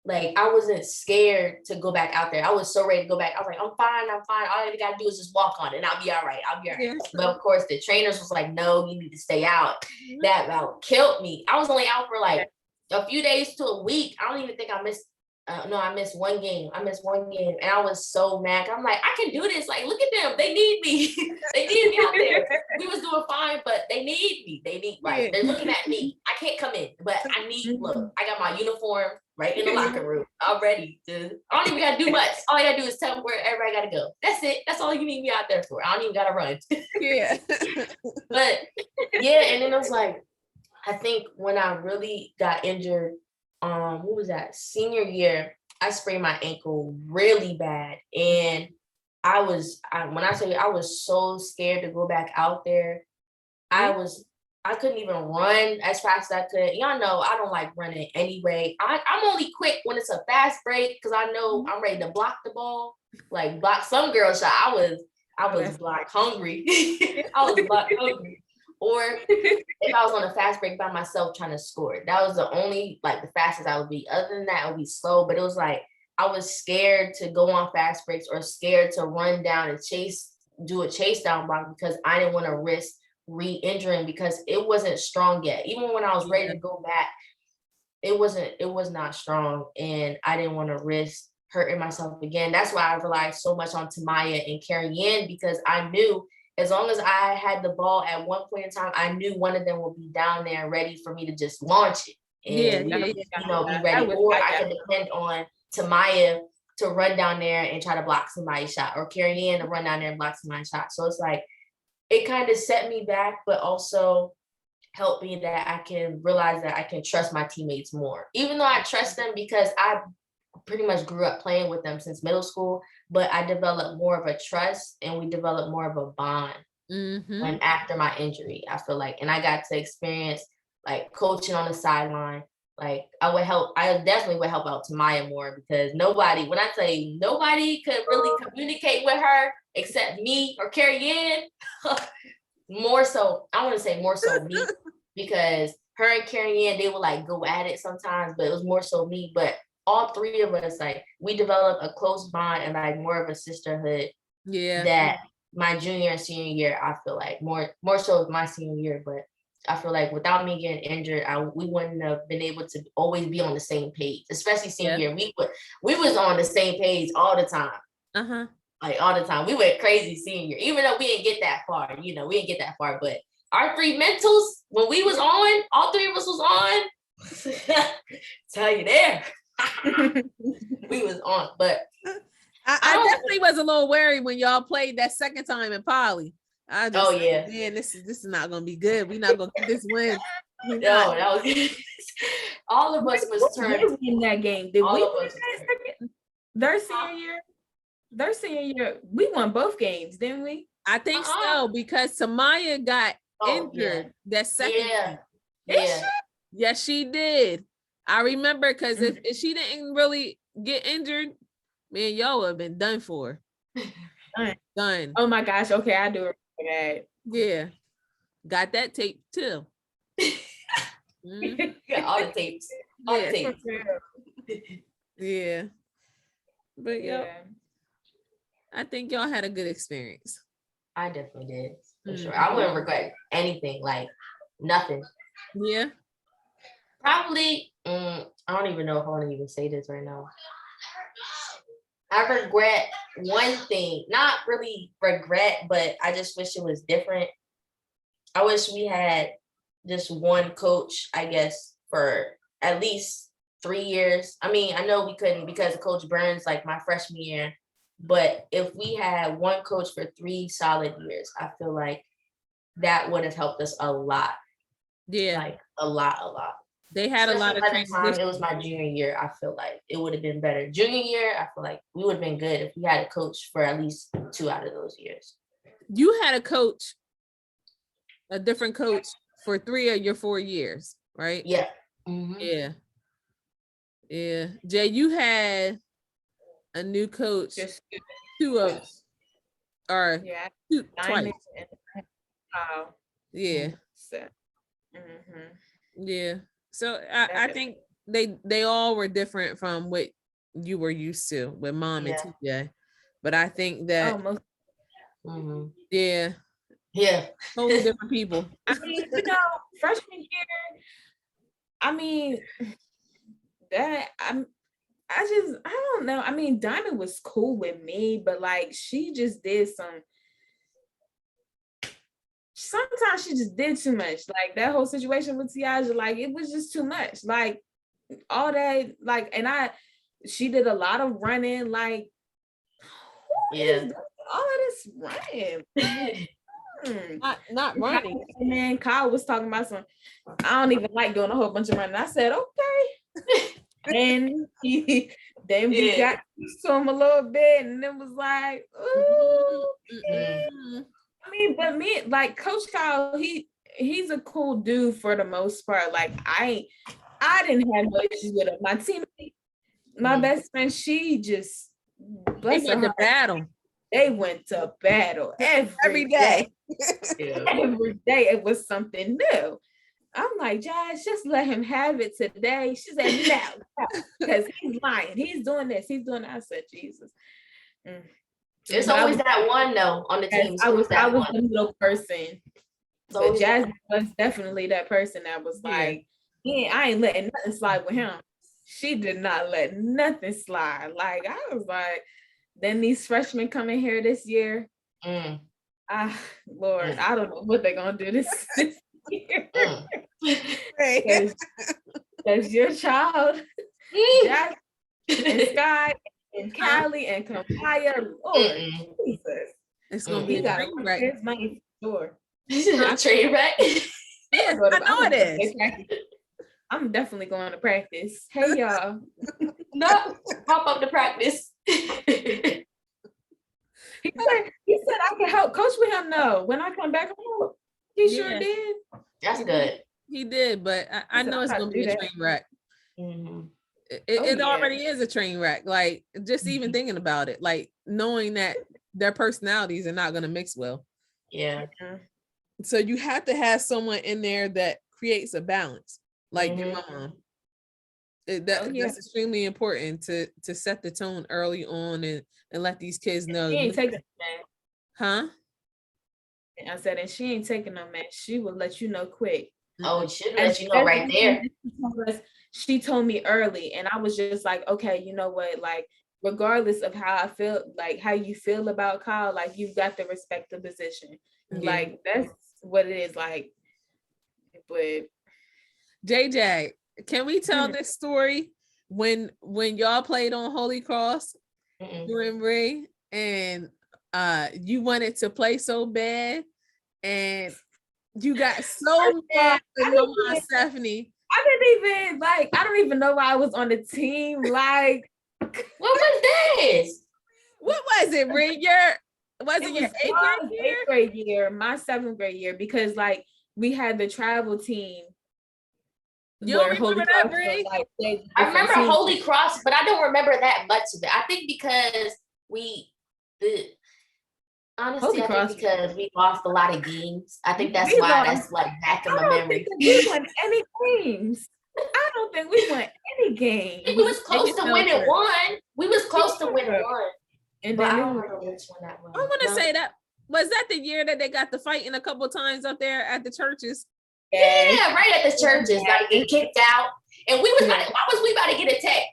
like I wasn't scared to go back out there. I was so ready to go back. I was like, I'm fine. All I gotta do is just walk on it and I'll be all right. Yeah. But of course the trainers was like, no, you need to stay out. That about killed me. I was only out for like a few days to a week. I don't even think I missed. I missed one game. And I was so mad. I'm like, I can do this. Like, look at them. They need me. They need me out there. We was doing fine, but they need me. They're looking at me. I can't come in, but look, I got my uniform right in the locker room. I'm ready, dude. I don't even gotta do much. All I gotta do is tell them where everybody gotta go. That's it. That's all you need me out there for. I don't even gotta run. Yeah. But yeah, and then it was like, I think when I really got injured, what was that? Senior year, I sprained my ankle really bad. And when I tell you, I was so scared to go back out there. I couldn't even run as fast as I could. Y'all know I don't like running anyway. I'm only quick when it's a fast break because I know I'm ready to block the ball, like block some girl shot. I was block hungry. I was block hungry. Or if I was on a fast break by myself trying to score, that was the only, like the fastest I would be. Other than that, I would be slow. But it was like, I was scared to go on fast breaks or scared to run down and do a chase down block because I didn't want to risk re-injuring because it wasn't strong yet. Even when I was ready to go back, it was not strong. And I didn't want to risk hurting myself again. That's why I relied so much on Tamaya and Carrie Ann, because I knew as long as I had the ball at one point in time, I knew one of them would be down there ready for me to just launch it and be ready. Or I could depend on Tamaya to run down there and try to block somebody's shot, or Carrie Ann to run down there and block somebody's shot. So it's like, it kind of set me back, but also helped me that I can realize that I can trust my teammates more. Even though I trust them because I pretty much grew up playing with them since middle school, but I developed more of a trust and we developed more of a bond when after my injury, I feel like, and I got to experience like coaching on the sideline. Like I definitely would help out Tamaya more because when I say nobody could really communicate with her except me or Carrie Ann, more so me because her and Carrie Ann, they would like go at it sometimes, but it was more so me. But all three of us, like we developed a close bond and like more of a sisterhood. Yeah. That my junior and senior year, I feel like more so my senior year, but I feel like without me getting injured, we wouldn't have been able to always be on the same page, especially senior year. We was on the same page all the time. Like all the time. We went crazy senior, even though we didn't get that far, but our three mentals, when we was on, all three of us was on. Tell you there. We was on, but I definitely was a little worried when y'all played that second time in Poly. I just, man, this is not gonna be good. We're not gonna get this win. No, that was all of us was turned in that game. Did we all win of us that second? Their senior year, we won both games, didn't we? I think so, because Tamaya got injured that second game. Yes, she did. I remember, because if she didn't really get injured, man, y'all would have been done for. Done. Oh my gosh. Okay, I do remember that. Yeah. Got that tape too. Got all the tapes. All the tapes. Yeah. But I think y'all had a good experience. I definitely did, for sure. I wouldn't regret anything, like nothing. Yeah. Probably, I don't even know if I want to even say this right now. I regret one thing, not really regret, but I just wish it was different. I wish we had just one coach, I guess, for at least 3 years. I mean, I know we couldn't because of Coach Burns, like my freshman year, but if we had one coach for 3 solid years, I feel like that would have helped us a lot. Yeah. Like a lot. They had especially a lot of time it was my junior year. I feel like it would have been better. Junior year, I feel like we would have been good if we had a coach for at least 2 out of those years. You had a different coach for 3 of your 4 years, right? Yeah. Yeah. Jay, you had a new coach. Just 2 of, or twice. Yeah. Yeah. So I think they all were different from what you were used to with Mom and TJ. But I think that totally different people. I mean, freshman year, I mean, I don't know. I mean, Diamond was cool with me, but like she just did sometimes she just did too much. Like that whole situation with Tiaja, like it was just too much. Like all that, like, and she did a lot of running, like all of this running. Not running. Man, Kyle was talking about I don't even like doing a whole bunch of running. I said, okay. And we got used to him a little bit, and it was like, ooh. I mean, but me, like Coach Kyle, he's a cool dude for the most part. Like I didn't have no issues with him. My teammate, my best friend, she just they went to battle. They went to battle every day. Every day it was something new. I'm like, Josh, just let him have it today. She said, no, because he's lying. He's doing this. He's doing that. I said, Jesus. There's always that one though on the team. I was the middle person. So Jasmine was definitely that person that was like, I ain't letting nothing slide with him. She did not let nothing slide. Like I was like, then these freshmen come in here this year. Lord, I don't know what they're gonna do this year. Because your child, Jasmine and Sky and Callie and Kamaya, Lord Jesus. It's gonna be a train wreck. Here's money for sure. A train wreck. Yeah, I know it is. I'm definitely going to practice. Hey y'all. No, pop up to practice. He said I can help coach with him. No, when I come back home, he sure did. That's good. He did, but I know it's gonna be a train wreck. It already is a train wreck. Like just even thinking about it, like knowing that their personalities are not gonna mix well. Yeah. So you have to have someone in there that creates a balance, like your mom. That's extremely important to set the tone early on and let these kids know. She ain't taking no man. Huh? I said, and she ain't taking no man. She will let you know quick. Oh, it should let you know right there. She told me early, and I was just like, okay, you know what? Like, regardless of how I feel, like how you feel about Kyle, like you've got to respect the position. Like what it is like. But JJ, can we tell Mhm. this story when y'all played on Holy Cross during Ray and you wanted to play so bad and you got so mad with Mama Stephanie. I don't even know why I was on the team. Like, What was this? What was it, Ray? Was it your eighth grade year? Eighth grade year, my 7th grade year, because like we had the travel team. You don't where remember Holy that, Cross Ray? was, like, played I different remember teams. Holy Cross, but I don't remember that much of it. I think because honestly, Holy I Cross. think because we lost a lot of games. I think that's We why lost. that's like back in I my don't memory. think we won any games. I don't think we won any game. We was close to winning one. We was close to winning Yeah. one. And But then I it don't was, remember which one that was. I want to No. say that was that the year that they got the fighting a couple times up there at the churches. Yeah, right at the churches, Yeah. like get kicked out. And we was Yeah. like, why was we about to get attacked?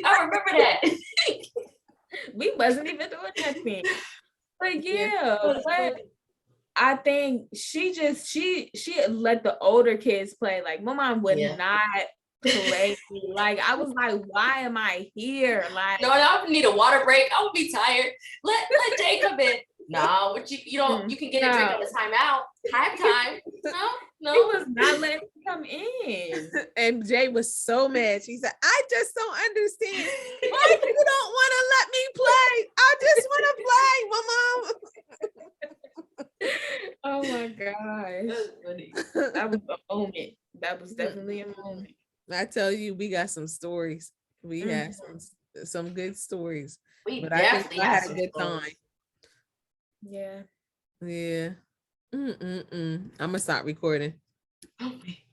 I remember that. we wasn't even doing nothing. But Yeah. yeah, but I think she let the older kids play. Like my mom would Yeah. not play me. Like I was like, why am I here? Like No, I need a water break. I would be tired. Let Jay come in. No, what you don't you can get a drink on the timeout. Halftime. No. He was not letting me come in. And Jay was so mad. She said, I just don't understand why you don't want to let me play. I just want to play, Mama. Oh my gosh. That was a moment. That was definitely a moment. I tell you, we got some stories. We had Mhm. some good stories. We But I think definitely I had a some good stories. time. Yeah. Yeah. I'm gonna stop recording. Okay.